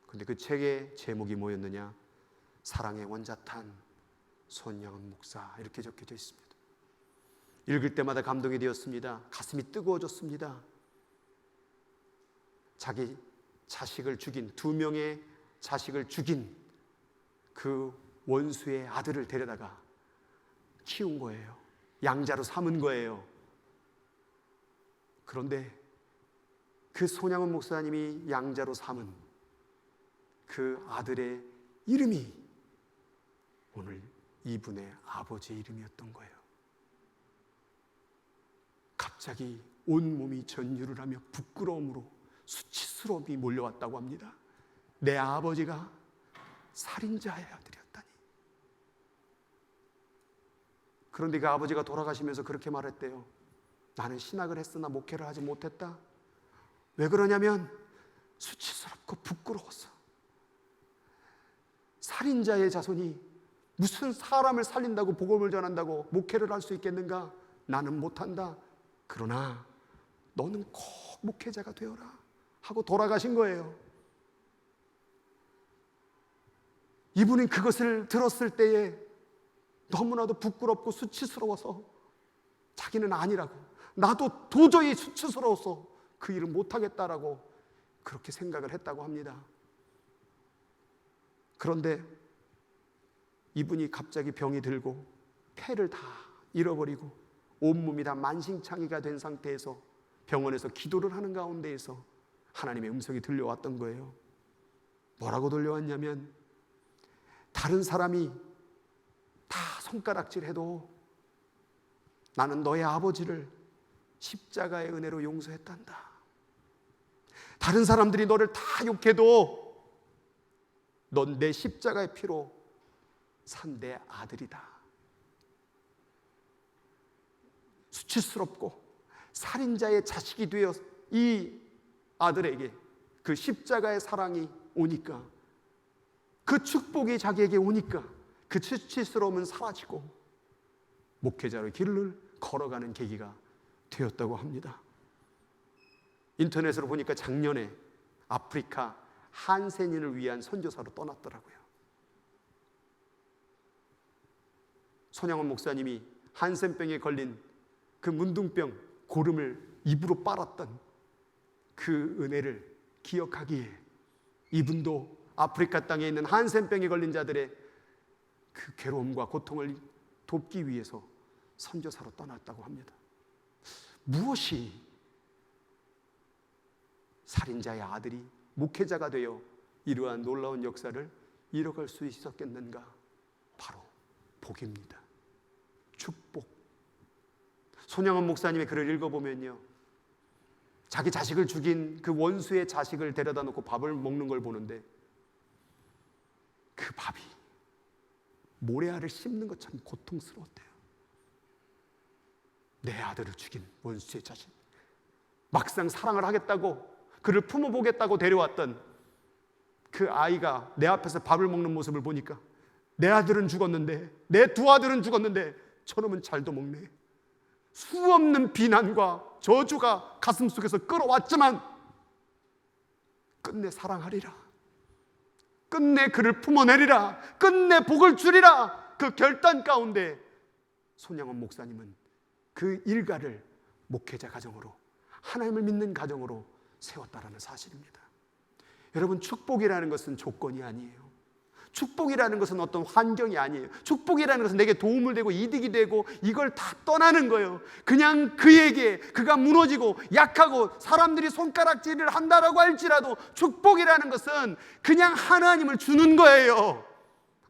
Speaker 1: 그런데 그 책의 제목이 뭐였느냐? 사랑의 원자탄 손양은 목사, 이렇게 적혀져 있습니다. 읽을 때마다 감동이 되었습니다. 가슴이 뜨거워졌습니다. 자기 자식을 죽인, 2명의 자식을 죽인 그 원수의 아들을 데려다가 키운 거예요. 양자로 삼은 거예요. 그런데 그 손양은 목사님이 양자로 삼은 그 아들의 이름이 오늘 이분의 아버지의 이름이었던 거예요. 갑자기 온몸이 전율을 하며 부끄러움으로 수치스러움이 몰려왔다고 합니다. 내 아버지가 살인자의 아들이었다니. 그런데 그 아버지가 돌아가시면서 그렇게 말했대요. 나는 신학을 했으나 목회를 하지 못했다. 왜 그러냐면 수치스럽고 부끄러웠어. 살인자의 자손이 무슨 사람을 살린다고 복음을 전한다고 목회를 할 수 있겠는가? 나는 못한다. 그러나 너는 꼭 목회자가 되어라 하고 돌아가신 거예요. 이분은 그것을 들었을 때에 너무나도 부끄럽고 수치스러워서 자기는 아니라고, 나도 도저히 수치스러워서 그 일을 못하겠다라고 그렇게 생각을 했다고 합니다. 그런데 이분이 갑자기 병이 들고 폐를 다 잃어버리고 온몸이 다 만신창이가 된 상태에서 병원에서 기도를 하는 가운데에서 하나님의 음성이 들려왔던 거예요. 뭐라고 들려왔냐면, 다른 사람이 다 손가락질해도 나는 너의 아버지를 십자가의 은혜로 용서했단다. 다른 사람들이 너를 다 욕해도 넌 내 십자가의 피로 산 내 아들이다. 수치스럽고 살인자의 자식이 되어 이 아들에게 그 십자가의 사랑이 오니까, 그 축복이 자기에게 오니까 그 수치스러움은 사라지고 목회자의 길을 걸어가는 계기가 되었다고 합니다. 인터넷으로 보니까 작년에 아프리카 한센인을 위한 선교사로 떠났더라고요. 손양원 목사님이 한센병에 걸린 그 문둥병 고름을 입으로 빨았던 그 은혜를 기억하기에 이분도 아프리카 땅에 있는 한센병에 걸린 자들의 그 괴로움과 고통을 돕기 위해서 선교사로 떠났다고 합니다. 무엇이 살인자의 아들이 목회자가 되어 이러한 놀라운 역사를 이뤄갈 수 있었겠는가? 바로 복입니다. 축복. 손양원 목사님의 글을 읽어보면요, 자기 자식을 죽인 그 원수의 자식을 데려다 놓고 밥을 먹는 걸 보는데 그 밥이 모래알을 씹는 것처럼 고통스러웠대요. 내 아들을 죽인 원수의 자식, 막상 사랑을 하겠다고 그를 품어보겠다고 데려왔던 그 아이가 내 앞에서 밥을 먹는 모습을 보니까 내 아들은 죽었는데, 내 두 아들은 죽었는데 저놈은 잘도 먹네. 수없는 비난과 저주가 가슴속에서 끌어왔지만 끝내 사랑하리라, 끝내 그를 품어내리라, 끝내 복을 주리라, 그 결단 가운데 손양원 목사님은 그 일가를 목회자 가정으로, 하나님을 믿는 가정으로 세웠다라는 사실입니다. 여러분, 축복이라는 것은 조건이 아니에요. 축복이라는 것은 어떤 환경이 아니에요. 축복이라는 것은 내게 도움을 되고 이득이 되고 이걸 다 떠나는 거예요. 그냥 그에게, 그가 무너지고 약하고 사람들이 손가락질을 한다라고 할지라도 축복이라는 것은 그냥 하나님을 주는 거예요.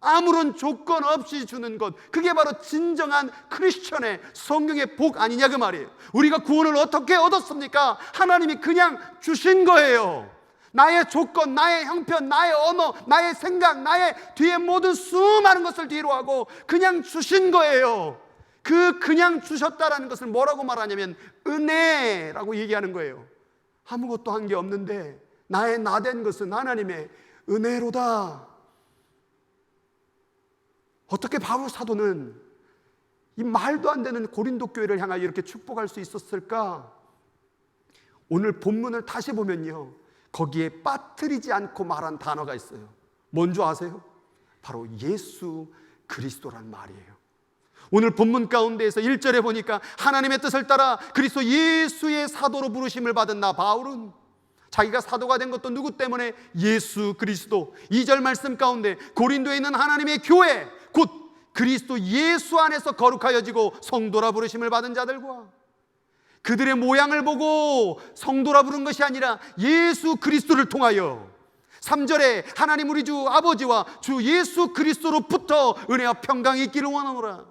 Speaker 1: 아무런 조건 없이 주는 것, 그게 바로 진정한 크리스천의 성경의 복 아니냐 그 말이에요. 우리가 구원을 어떻게 얻었습니까? 하나님이 그냥 주신 거예요. 나의 조건, 나의 형편, 나의 언어, 나의 생각, 나의 뒤에 모든 수많은 것을 뒤로 하고 그냥 주신 거예요. 그냥 주셨다라는 것을 뭐라고 말하냐면 은혜라고 얘기하는 거예요. 아무것도 한 게 없는데 나의 나된 것은 하나님의 은혜로다. 어떻게 바울 사도는 이 말도 안 되는 고린도 교회를 향하여 이렇게 축복할 수 있었을까? 오늘 본문을 다시 보면요, 거기에 빠뜨리지 않고 말한 단어가 있어요. 뭔지 아세요? 바로 예수 그리스도란 말이에요. 오늘 본문 가운데에서 1절에 보니까 하나님의 뜻을 따라 그리스도 예수의 사도로 부르심을 받은 나 바울은, 자기가 사도가 된 것도 누구 때문에? 예수 그리스도. 2절 말씀 가운데 고린도에 있는 하나님의 교회, 곧 그리스도 예수 안에서 거룩하여지고 성도라 부르심을 받은 자들과, 그들의 모양을 보고 성도라 부른 것이 아니라 예수 그리스도를 통하여 3절에 하나님 우리 주 아버지와 주 예수 그리스도로부터 은혜와 평강이 있기를 원하노라.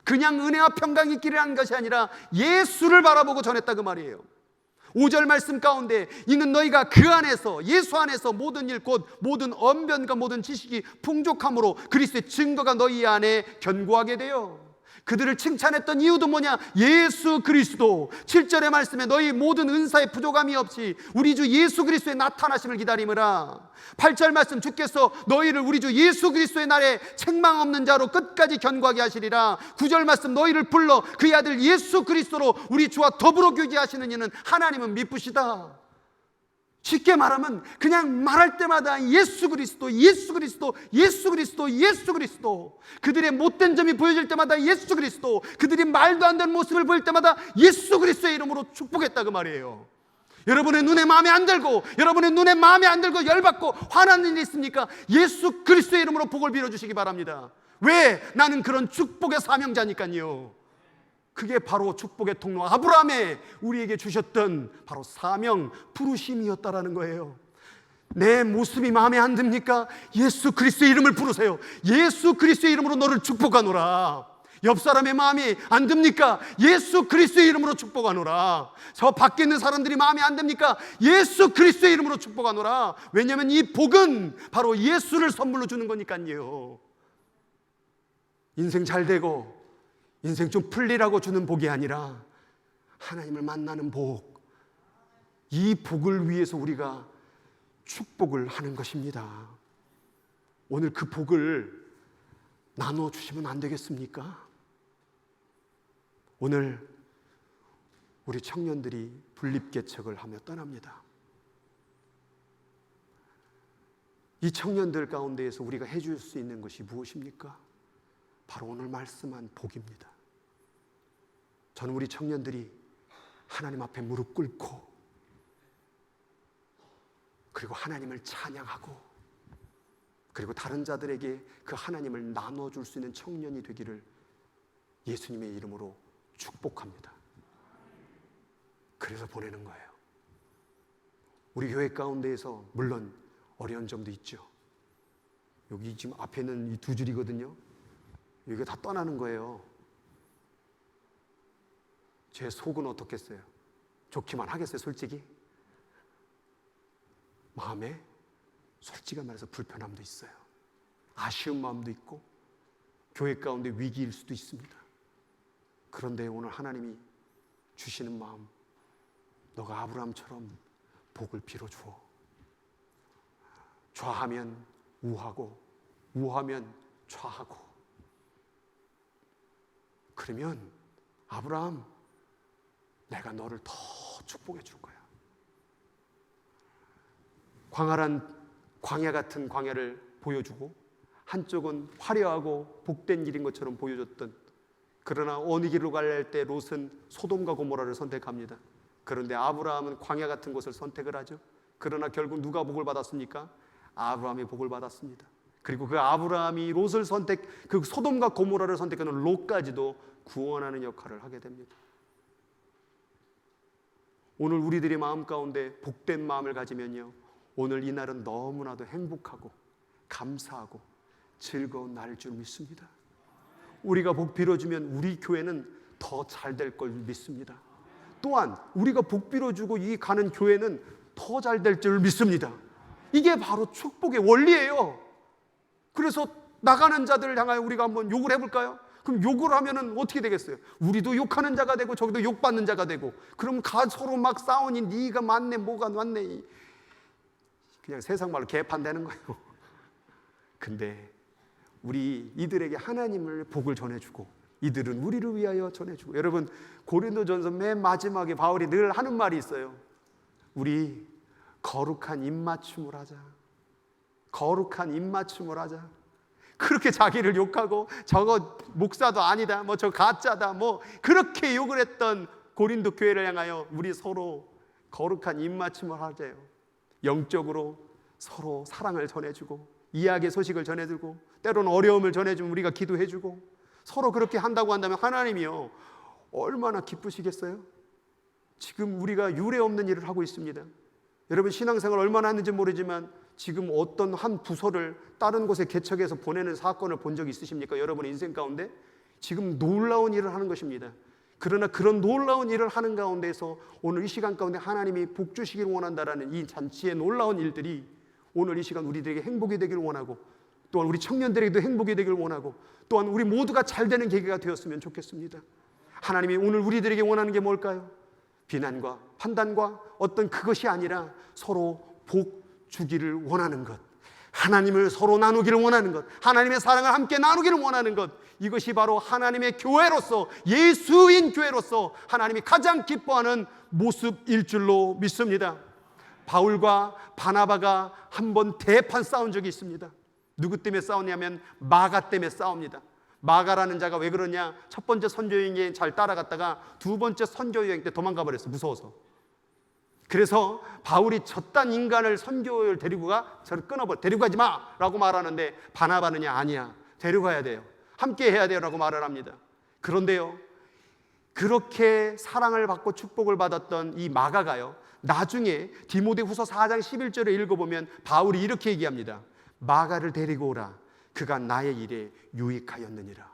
Speaker 1: 그냥 은혜와 평강이 있기를 한 것이 아니라 예수를 바라보고 전했다 그 말이에요. 5절 말씀 가운데 이는 너희가 그 안에서, 예수 안에서 모든 일 곧 모든 언변과 모든 지식이 풍족함으로 그리스도의 증거가 너희 안에 견고하게 되어. 그들을 칭찬했던 이유도 뭐냐? 예수 그리스도. 7절의 말씀에 너희 모든 은사에 부족함이 없이 우리 주 예수 그리스도의 나타나심을 기다림으라. 8절 말씀, 주께서 너희를 우리 주 예수 그리스도의 날에 책망 없는 자로 끝까지 견고하게 하시리라. 9절 말씀, 너희를 불러 그의 아들 예수 그리스도로 우리 주와 더불어 교제하시는 이는 하나님은 미쁘시다. 쉽게 말하면 그냥 말할 때마다 예수 그리스도, 예수 그리스도, 예수 그리스도, 예수 그리스도. 그들의 못된 점이 보여질 때마다 예수 그리스도, 그들이 말도 안 되는 모습을 보일 때마다 예수 그리스도의 이름으로 축복했다 그 말이에요. 여러분의 눈에 마음에 안 들고, 여러분의 눈에 마음에 안 들고 열받고 화나는 일이 있습니까? 예수 그리스도의 이름으로 복을 빌어주시기 바랍니다. 왜? 나는 그런 축복의 사명자니까요. 그게 바로 축복의 통로 아브라함에 우리에게 주셨던 바로 사명, 부르심이었다라는 거예요. 내 모습이 마음에 안 듭니까? 예수 그리스도의 이름을 부르세요. 예수 그리스도의 이름으로 너를 축복하노라. 옆 사람의 마음이 안 듭니까? 예수 그리스도의 이름으로 축복하노라. 저 밖에 있는 사람들이 마음에 안 듭니까? 예수 그리스도의 이름으로 축복하노라. 왜냐하면 이 복은 바로 예수를 선물로 주는 거니까요. 인생 잘 되고 인생 좀 풀리라고 주는 복이 아니라 하나님을 만나는 복, 이 복을 위해서 우리가 축복을 하는 것입니다. 오늘 그 복을 나눠주시면 안 되겠습니까? 오늘 우리 청년들이 분립개척을 하며 떠납니다. 이 청년들 가운데에서 우리가 해줄 수 있는 것이 무엇입니까? 바로 오늘 말씀한 복입니다. 저는 우리 청년들이 하나님 앞에 무릎 꿇고 그리고 하나님을 찬양하고 그리고 다른 자들에게 그 하나님을 나눠줄 수 있는 청년이 되기를 예수님의 이름으로 축복합니다. 그래서 보내는 거예요. 우리 교회 가운데에서 물론 어려운 점도 있죠. 여기 지금 앞에 있는 이 두 줄이거든요. 여기가 다 떠나는 거예요. 제 속은 어떻겠어요? 좋기만 하겠어요, 솔직히? 마음에 솔직히 말해서 불편함도 있어요. 아쉬운 마음도 있고 교회 가운데 위기일 수도 있습니다. 그런데 오늘 하나님이 주시는 마음, 너가 아브라함처럼 복을 빌어주어. 좌하면 우하고 우하면 좌하고. 그러면 아브라함, 내가 너를 더 축복해 줄 거야. 광야 같은 광야를 보여주고 한쪽은 화려하고 복된 길인 것처럼 보여줬던, 그러나 어느 길로 갈 때 롯은 소돔과 고모라를 선택합니다. 그런데 아브라함은 광야 같은 곳을 선택을 하죠. 그러나 결국 누가 복을 받았습니까? 아브라함이 복을 받았습니다. 그리고 그 아브라함이 롯을 그 소돔과 고모라를 선택하는 롯까지도 구원하는 역할을 하게 됩니다. 오늘 우리들의 마음 가운데 복된 마음을 가지면요, 오늘 이 날은 너무나도 행복하고 감사하고 즐거운 날일 줄 믿습니다. 우리가 복 빌어주면 우리 교회는 더 잘 될 걸 믿습니다. 또한 우리가 복 빌어주고 이 가는 교회는 더 잘 될 줄 믿습니다. 이게 바로 축복의 원리예요. 그래서 나가는 자들을 향하여 우리가 한번 욕을 해볼까요? 그럼 욕을 하면은 어떻게 되겠어요? 우리도 욕하는 자가 되고 저기도 욕받는 자가 되고, 그럼 서로 막 싸우니 네가 맞네 뭐가 맞네, 그냥 세상 말로 개판되는 거예요. 근데 우리 이들에게 하나님을 복을 전해주고 이들은 우리를 위하여 전해주고. 여러분, 고린도전서 맨 마지막에 바울이 늘 하는 말이 있어요. 우리 거룩한 입맞춤을 하자. 거룩한 입맞춤을 하자. 그렇게 자기를 욕하고 저거 목사도 아니다, 뭐 저 가짜다, 뭐 그렇게 욕을 했던 고린도 교회를 향하여 우리 서로 거룩한 입맞춤을 하자요. 영적으로 서로 사랑을 전해주고 이야기의 소식을 전해주고 때로는 어려움을 전해주면 우리가 기도해주고 서로 그렇게 한다고 한다면 하나님이요 얼마나 기쁘시겠어요? 지금 우리가 유례 없는 일을 하고 있습니다. 여러분, 신앙생활 얼마나 했는지 모르지만 지금 어떤 한 부서를 다른 곳에 개척해서 보내는 사건을 본 적이 있으십니까? 여러분의 인생 가운데 지금 놀라운 일을 하는 것입니다. 그러나 그런 놀라운 일을 하는 가운데서 오늘 이 시간 가운데 하나님이 복 주시기를 원한다라는 이 잔치의 놀라운 일들이 오늘 이 시간 우리들에게 행복이 되기를 원하고, 또한 우리 청년들에게도 행복이 되길 원하고 또한 우리 모두가 잘 되는 계기가 되었으면 좋겠습니다. 하나님이 오늘 우리들에게 원하는 게 뭘까요? 비난과 판단과 어떤 그것이 아니라 서로 복 주기를 원하는 것, 하나님을 서로 나누기를 원하는 것, 하나님의 사랑을 함께 나누기를 원하는 것, 이것이 바로 하나님의 교회로서, 예수인 교회로서 하나님이 가장 기뻐하는 모습일 줄로 믿습니다. 바울과 바나바가 한번 대판 싸운 적이 있습니다. 누구 때문에 싸웠냐면 마가 때문에 싸웁니다. 마가라는 자가 왜 그러냐? 첫 번째 선교 여행에 잘 따라갔다가 두 번째 선교 여행 때 도망가 버렸어, 무서워서. 그래서 바울이 저딴 인간을 선교를 데리고 가? 저를 끊어버려. 데리고 가지 마! 라고 말하는데 바나바는 아니야, 데려가야 돼요, 함께 해야 돼요 라고 말을 합니다. 그런데요, 그렇게 사랑을 받고 축복을 받았던 이 마가가요, 나중에 디모데후서 4장 11절에 읽어보면 바울이 이렇게 얘기합니다. 마가를 데리고 오라, 그가 나의 일에 유익하였느니라.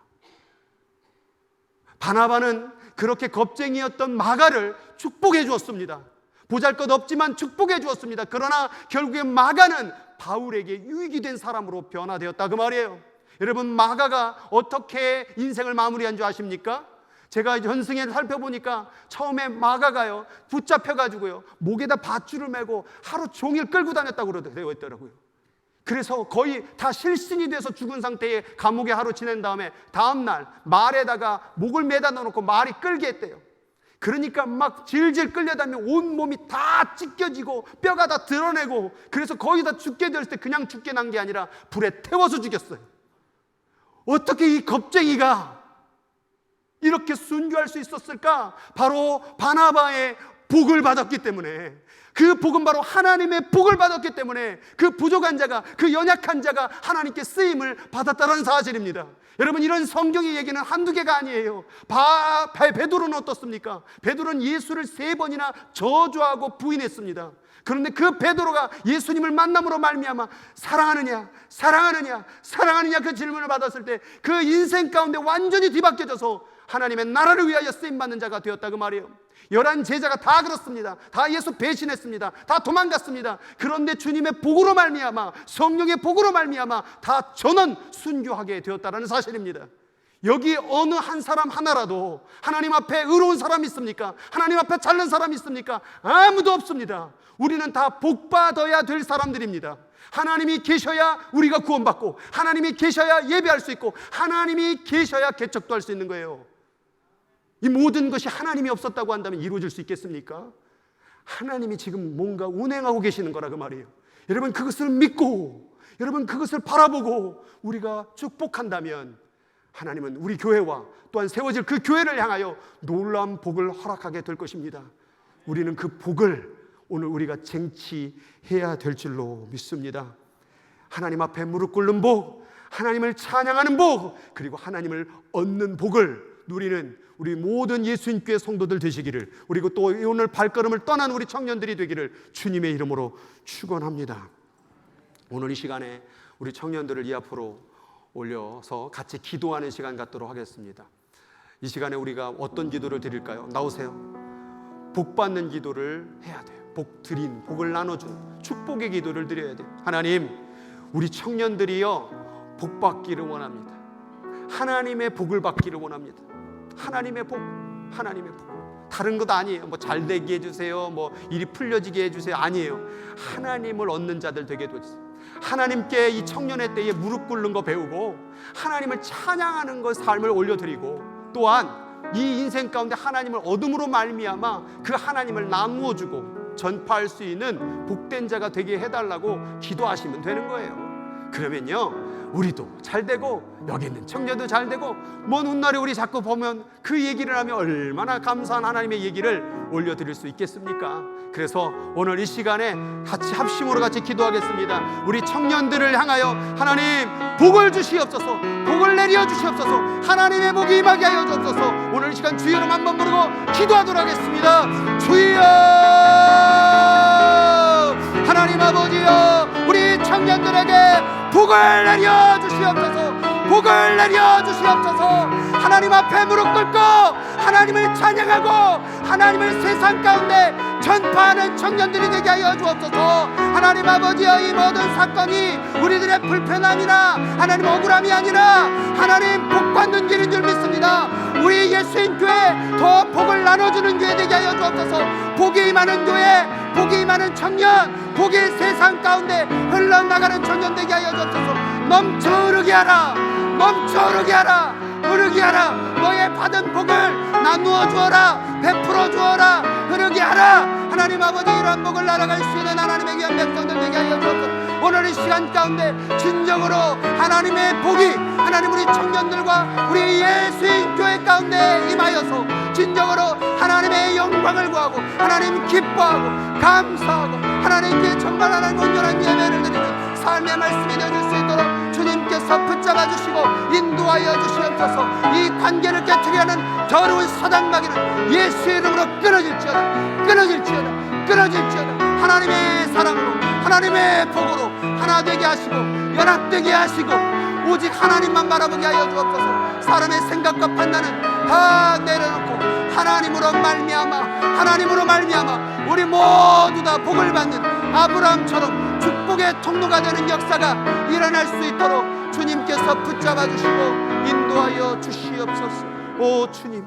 Speaker 1: 바나바는 그렇게 겁쟁이였던 마가를 축복해 주었습니다. 보잘것없지만 축복해 주었습니다. 그러나 결국에 마가는 바울에게 유익이 된 사람으로 변화되었다, 그 말이에요. 여러분, 마가가 어떻게 인생을 마무리한 줄 아십니까? 제가 현승에 살펴보니까 처음에 마가가요, 붙잡혀가지고요, 목에다 밧줄을 메고 하루 종일 끌고 다녔다고 되어 있더라고요. 그래서 거의 다 실신이 돼서 죽은 상태에 감옥에 하루 지낸 다음에 다음날 말에다가 목을 매다 넣어놓고 말이 끌게 했대요. 그러니까 막 질질 끌려다니면 온 몸이 다 찢겨지고 뼈가 다 드러내고, 그래서 거의 다 죽게 될 때 그냥 죽게 난 게 아니라 불에 태워서 죽였어요. 어떻게 이 겁쟁이가 이렇게 순교할 수 있었을까? 바로 바나바의 복을 받았기 때문에, 그 복은 바로 하나님의 복을 받았기 때문에 그 부족한 자가, 그 연약한 자가 하나님께 쓰임을 받았다는 사실입니다. 여러분, 이런 성경의 얘기는 한두 개가 아니에요. 베드로는 어떻습니까? 베드로는 예수를 3번이나 저주하고 부인했습니다. 그런데 그 베드로가 예수님을 만남으로 말미암아 사랑하느냐, 사랑하느냐, 사랑하느냐 그 질문을 받았을 때 그 인생 가운데 완전히 뒤바뀌어져서 하나님의 나라를 위하여 쓰임받는 자가 되었다, 그 말이에요. 11 제자가 다 그렇습니다. 다 예수 배신했습니다. 다 도망갔습니다. 그런데 주님의 복으로 말미암아, 성령의 복으로 말미암아 다 전원 순교하게 되었다는 사실입니다. 여기 어느 한 사람 하나라도 하나님 앞에 의로운 사람이 있습니까? 하나님 앞에 잘난 사람이 있습니까? 아무도 없습니다. 우리는 다 복받아야 될 사람들입니다. 하나님이 계셔야 우리가 구원받고, 하나님이 계셔야 예배할 수 있고, 하나님이 계셔야 개척도 할 수 있는 거예요. 이 모든 것이 하나님이 없었다고 한다면 이루어질 수 있겠습니까? 하나님이 지금 뭔가 운행하고 계시는 거라, 그 말이에요. 여러분, 그것을 믿고, 여러분, 그것을 바라보고 우리가 축복한다면 하나님은 우리 교회와 또한 세워질 그 교회를 향하여 놀라운 복을 허락하게 될 것입니다. 우리는 그 복을 오늘 우리가 쟁취해야 될 줄로 믿습니다. 하나님 앞에 무릎 꿇는 복, 하나님을 찬양하는 복, 그리고 하나님을 얻는 복을 누리는 우리 모든 예수님교회 성도들 되시기를, 그리고 또 오늘 발걸음을 떠난 우리 청년들이 되기를 주님의 이름으로 축원합니다. 오늘 이 시간에 우리 청년들을 이 앞으로 올려서 같이 기도하는 시간 갖도록 하겠습니다. 이 시간에 우리가 어떤 기도를 드릴까요? 나오세요. 복 받는 기도를 해야 돼요. 복 드린, 복을 나눠준 축복의 기도를 드려야 돼요. 하나님, 우리 청년들이요 복 받기를 원합니다. 하나님의 복을 받기를 원합니다. 하나님의 복, 하나님의 복. 다른 것 아니에요. 뭐 잘 되게 해주세요, 뭐 일이 풀려지게 해주세요, 아니에요. 하나님을 얻는 자들 되게 해주세요. 하나님께 이 청년의 때에 무릎 꿇는 거 배우고, 하나님을 찬양하는 것 삶을 올려드리고, 또한 이 인생 가운데 하나님을 얻음으로 말미암아 그 하나님을 나누어주고 전파할 수 있는 복된 자가 되게 해달라고 기도하시면 되는 거예요. 그러면요 우리도 잘 되고, 여기 있는 청년도 잘 되고, 먼 훗날에 우리 자꾸 보면 그 얘기를 하면 얼마나 감사한 하나님의 얘기를 올려드릴 수 있겠습니까? 그래서 오늘 이 시간에 같이 합심으로 같이 기도하겠습니다. 우리 청년들을 향하여 하나님 복을 주시옵소서, 복을 내려 주시옵소서, 하나님의 복이 임하게 하여 주옵소서. 오늘 이 시간 주여 이름 한번 부르고 기도하도록 하겠습니다. 주여, 하나님 아버지여, 우리 청년들에게 복을 내려 주시옵소서, 복을 내려 주시옵소서. 하나님 앞에 무릎 꿇고 하나님을 찬양하고 하나님을 세상 가운데 전파하는 청년들이 되게 하여 주옵소서. 하나님 아버지의 이 모든 사건이 우리들의 불편함이나 하나님 억울함이 아니라 하나님 복 받는 길인 줄 믿습니다. 우리 예수님 교회 더 복을 나눠주는 교회 되게 하여 주옵소서. 복이 많은 교회, 복이 많은 청년, 복이 세상 가운데 흘러나가는 청년 되게 하여 주옵소서. 넘쳐 흐르게 하라, 넘쳐 흐르게 하라, 흐르게 하라. 너의 받은 복을 나누어 주어라, 베풀어 주어라, 흐르게 하라. 하나님 아버지, 이러한 복을 날아갈 수 있는 하나님의 귀한 백성들 되게 하여 주옵소서. 오늘 이 시간 가운데 진정으로 하나님의 복이 하나님 우리 청년들과 우리 예수인 교회 가운데 임하여서 진정으로 하나님의 영광을 구하고 하나님 기뻐하고 감사하고 하나님께 정말 하나님 온전한 예배를 드리는 삶의 말씀이 되어줄 수 있도록 주님께서 붙잡아 주시고 인도하여 주시옵소서. 이 관계를 깨트리게 하는 더러운 사단마귀는 예수의 이름으로 끊어질지어다, 끊어질지어다, 끊어질지어다. 하나님의 사랑으로 하나님의 복으로 하나 되게 하시고 연합되게 하시고 오직 하나님만 바라보게 하여 주옵소서. 사람의 생각과 판단은 다 내려놓고 하나님으로 말미암아 우리 모두 다 복을 받는 아브라함처럼 축복의 통로가 되는 역사가 일어날 수 있도록 주님께서 붙잡아 주시고 인도하여 주시옵소서. 오 주님,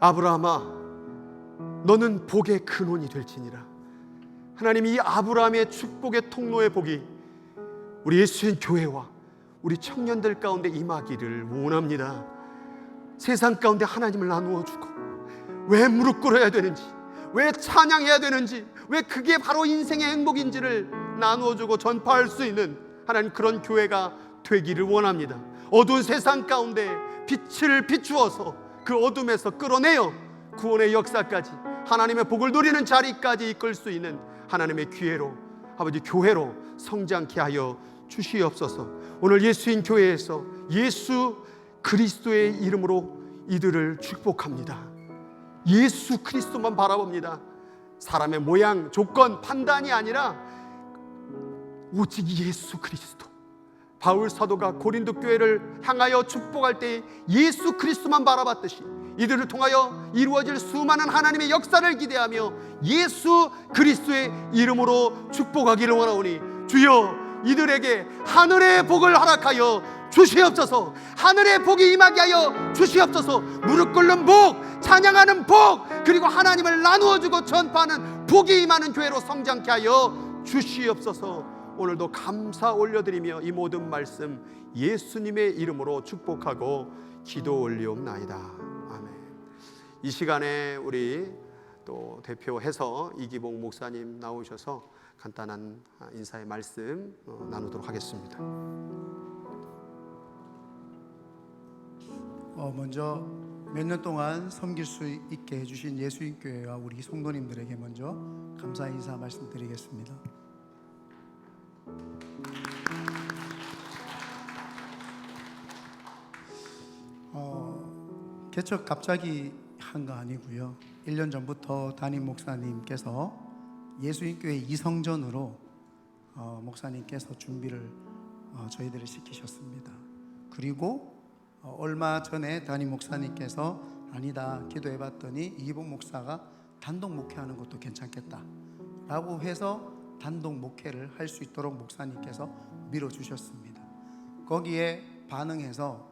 Speaker 1: 아브라함아, 너는 복의 근원이 될지니라. 하나님, 이 아브라함의 축복의 통로의 복이 우리 예수님 교회와 우리 청년들 가운데 임하기를 원합니다. 세상 가운데 하나님을 나누어 주고 왜 무릎 꿇어야 되는지, 왜 찬양해야 되는지, 왜 그게 바로 인생의 행복인지를 나누어 주고 전파할 수 있는 하나님 그런 교회가 되기를 원합니다. 어두운 세상 가운데 빛을 비추어서 그 어둠에서 끌어내어 구원의 역사까지 하나님의 복을 누리는 자리까지 이끌 수 있는 하나님의 기회로, 아버지 교회로 성장케 하여 주시옵소서. 오늘 예수인 교회에서 예수 그리스도의 이름으로 이들을 축복합니다. 예수 그리스도만 바라봅니다. 사람의 모양, 조건, 판단이 아니라 오직 예수 그리스도. 바울 사도가 고린도 교회를 향하여 축복할 때 예수 그리스도만 바라봤듯이 이들을 통하여 이루어질 수많은 하나님의 역사를 기대하며 예수 그리스도의 이름으로 축복하기를 원하오니 주여, 이들에게 하늘의 복을 허락하여 주시옵소서. 하늘의 복이 임하게 하여 주시옵소서. 무릎 꿇는 복, 찬양하는 복, 그리고 하나님을 나누어주고 전파하는 복이 임하는 교회로 성장케 하여 주시옵소서. 오늘도 감사 올려드리며 이 모든 말씀 예수님의 이름으로 축복하고 기도 올리옵나이다. 아멘. 이 시간에 우리 또 대표해서 이기복 목사님 나오셔서 간단한 인사의 말씀 나누도록 하겠습니다.
Speaker 2: 먼저 몇 년 동안 섬길 수 있게 해주신 예수인교회와 우리 성도님들에게 먼저 감사 인사 말씀드리겠습니다. 개척 갑자기 한 거 아니고요. 1년 전부터 담임 목사님께서 예수인교회 이성전으로 목사님께서 준비를 저희들을 시키셨습니다. 그리고 얼마 전에 담임 목사님께서 아니다, 기도해봤더니 이기복 목사가 단독 목회하는 것도 괜찮겠다 라고 해서 단독 목회를 할 수 있도록 목사님께서 밀어주셨습니다. 거기에 반응해서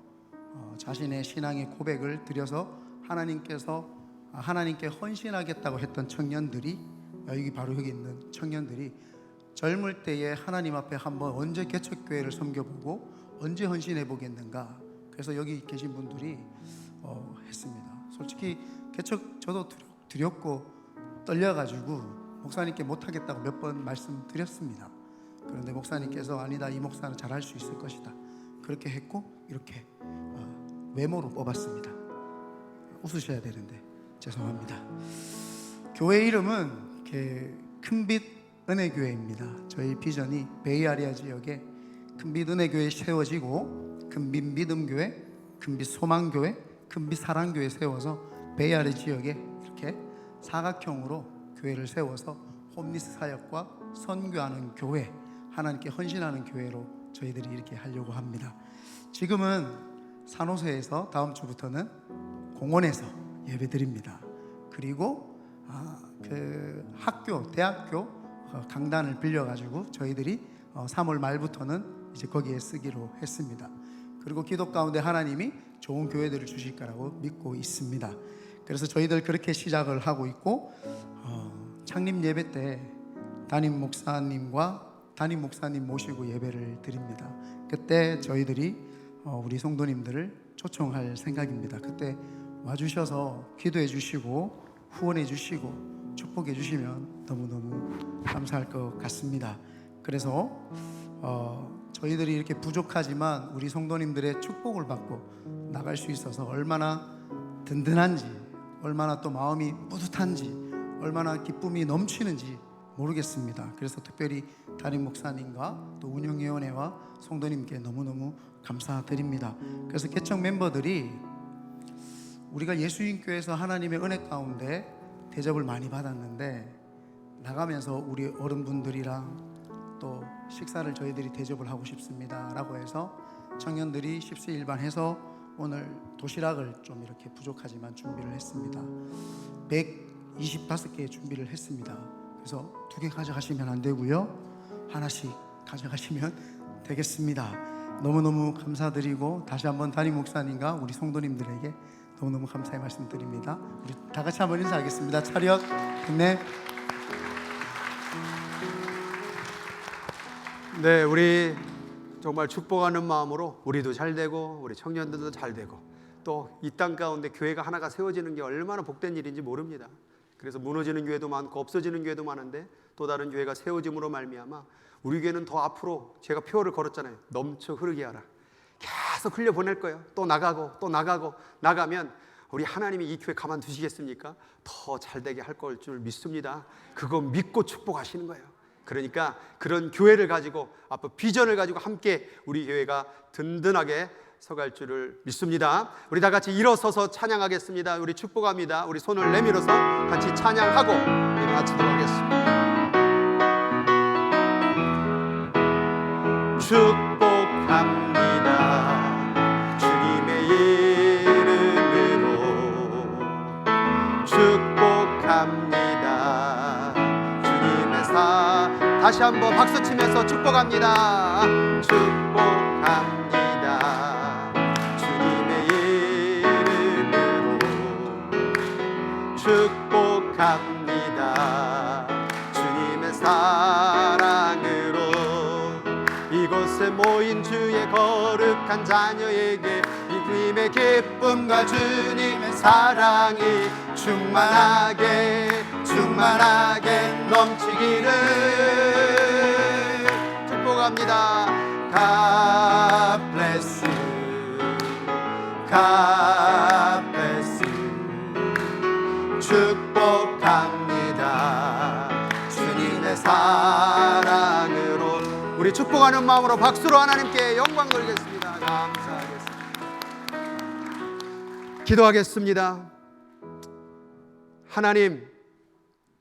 Speaker 2: 자신의 신앙의 고백을 드려서 하나님께 헌신하겠다고 했던 청년들이, 여기 바로 여기 있는 청년들이 젊을 때에 하나님 앞에 한번 언제 개척교회를 섬겨보고 언제 헌신해보겠는가, 그래서 여기 계신 분들이 했습니다. 솔직히 개척 저도 두렵고 떨려가지고 목사님께 못하겠다고 몇 번 말씀드렸습니다. 그런데 목사님께서 아니다, 이 목사는 잘할 수 있을 것이다, 그렇게 했고 이렇게 외모로 뽑았습니다. 웃으셔야 되는데 죄송합니다. 교회 이름은 큰빛 은혜교회입니다. 저희 비전이 베이아리아 지역에 큰빛 은혜교회 세워지고 큰빛 믿음교회, 큰빛 소망교회, 큰빛 사랑교회 세워서 베이아리아 지역에 이렇게 사각형으로 교회를 세워서 홈리스 사역과 선교하는 교회, 하나님께 헌신하는 교회로 저희들이 이렇게 하려고 합니다. 지금은 산호세에서 다음 주부터는 공원에서 예배드립니다. 그 그리고 그 대학교 강단을 빌려가지고 저희들이 3월 말부터는 이제 거기에 쓰기로 했습니다. 그리고 기도 가운데 하나님이 좋은 교회들을 주실 거라고 믿고 있습니다. 그래서 저희들 그렇게 시작을 하고 있고, 창립 예배 때 담임 목사님 모시고 예배를 드립니다. 그때 저희들이 우리 성도님들을 초청할 생각입니다. 그때 와주셔서 기도해 주시고 후원해 주시고 축복해 주시면 너무너무 감사할 것 같습니다. 그래서 저희들이 이렇게 부족하지만 우리 성도님들의 축복을 받고 나갈 수 있어서 얼마나 든든한지, 얼마나 또 마음이 뿌듯한지, 얼마나 기쁨이 넘치는지 모르겠습니다. 그래서 특별히 담임 목사님과 또 운영위원회와 성도님께 너무너무 감사드립니다. 그래서 개척 멤버들이 우리가 예수님교회에서 하나님의 은혜 가운데 대접을 많이 받았는데 나가면서 우리 어른분들이랑 또 식사를 저희들이 대접을 하고 싶습니다 라고 해서 청년들이 십시일반해서 오늘 도시락을 좀 이렇게 부족하지만 준비를 했습니다. 125개 준비를 했습니다. 그래서 2개 가져가시면 안 되고요, 하나씩 가져가시면 되겠습니다. 너무너무 감사드리고 다시 한번 담임 목사님과 우리 성도님들에게 너무너무 감사의 말씀드립니다. 우리 다 같이 한번 인사하겠습니다. 차렷, 네.
Speaker 1: 네, 우리 정말 축복하는 마음으로 우리도 잘 되고 우리 청년들도 잘 되고 또 이 땅 가운데 교회가 하나가 세워지는 게 얼마나 복된 일인지 모릅니다. 그래서 무너지는 교회도 많고 없어지는 교회도 많은데 또 다른 교회가 세워짐으로 말미암아 우리 교회는 더 앞으로, 제가 표어를 걸었잖아요. 넘쳐 흐르게 하라. 계속 흘려보낼 거예요. 또 나가고 또 나가고 나가면 우리 하나님이 이 교회 가만두시겠습니까? 더 잘되게 할 걸 줄 믿습니다. 그거 믿고 축복하시는 거예요. 그러니까 그런 교회를 가지고 앞으로 비전을 가지고 함께 우리 교회가 든든하게 서갈 줄을 믿습니다. 우리 다 같이 일어서서 찬양하겠습니다. 우리 축복합니다. 우리 손을 내밀어서 같이 찬양하고 일어나치도록 하겠습니다. 축복합니다. 주님의 이름으로 축복합니다. 주님의 다시 한번 박수 치면서 축복합니다. 축복합니다. 주님의 이름으로 축복합니다. 주님의 사랑으로 이곳에 모인 주의 거룩한 자녀에게 주님의 기쁨과 주님의 사랑이 충만하게 넘치기를 축복합니다. God bless you, God bless you. 축복합니다. 주님의 사랑으로 우리 축복하는 마음으로 박수로 하나님께 영광 돌리겠습니다. 감사하겠습니다. 기도하겠습니다. 하나님,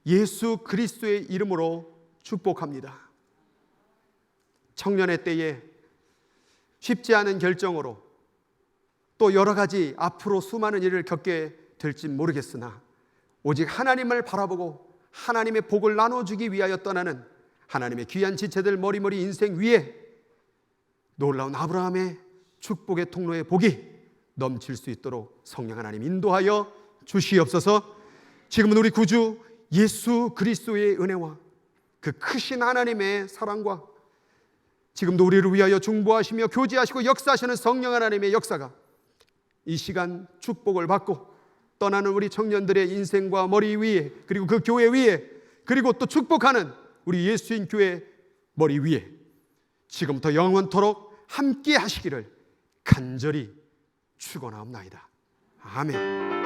Speaker 1: 예수 그리스도의 이름으로 축복합니다. 청년의 때에 쉽지 않은 결정으로 또 여러 가지 앞으로 수많은 일을 겪게 될지 모르겠으나 오직 하나님을 바라보고 하나님의 복을 나눠주기 위하여 떠나는 하나님의 귀한 지체들 머리머리 인생 위에 놀라운 아브라함의 축복의 통로의 복이 넘칠 수 있도록 성령 하나님 인도하여 주시옵소서. 지금은 우리 구주 예수 그리스도의 은혜와 그 크신 하나님의 사랑과 지금도 우리를 위하여 중보하시며 교제하시고 역사하시는 성령 하나님의 역사가 이 시간 축복을 받고 떠나는 우리 청년들의 인생과 머리 위에, 그리고 그 교회 위에, 그리고 또 축복하는 우리 예수인 교회 머리 위에 지금부터 영원토록 함께 하시기를 간절히 축원하옵나이다. 아멘.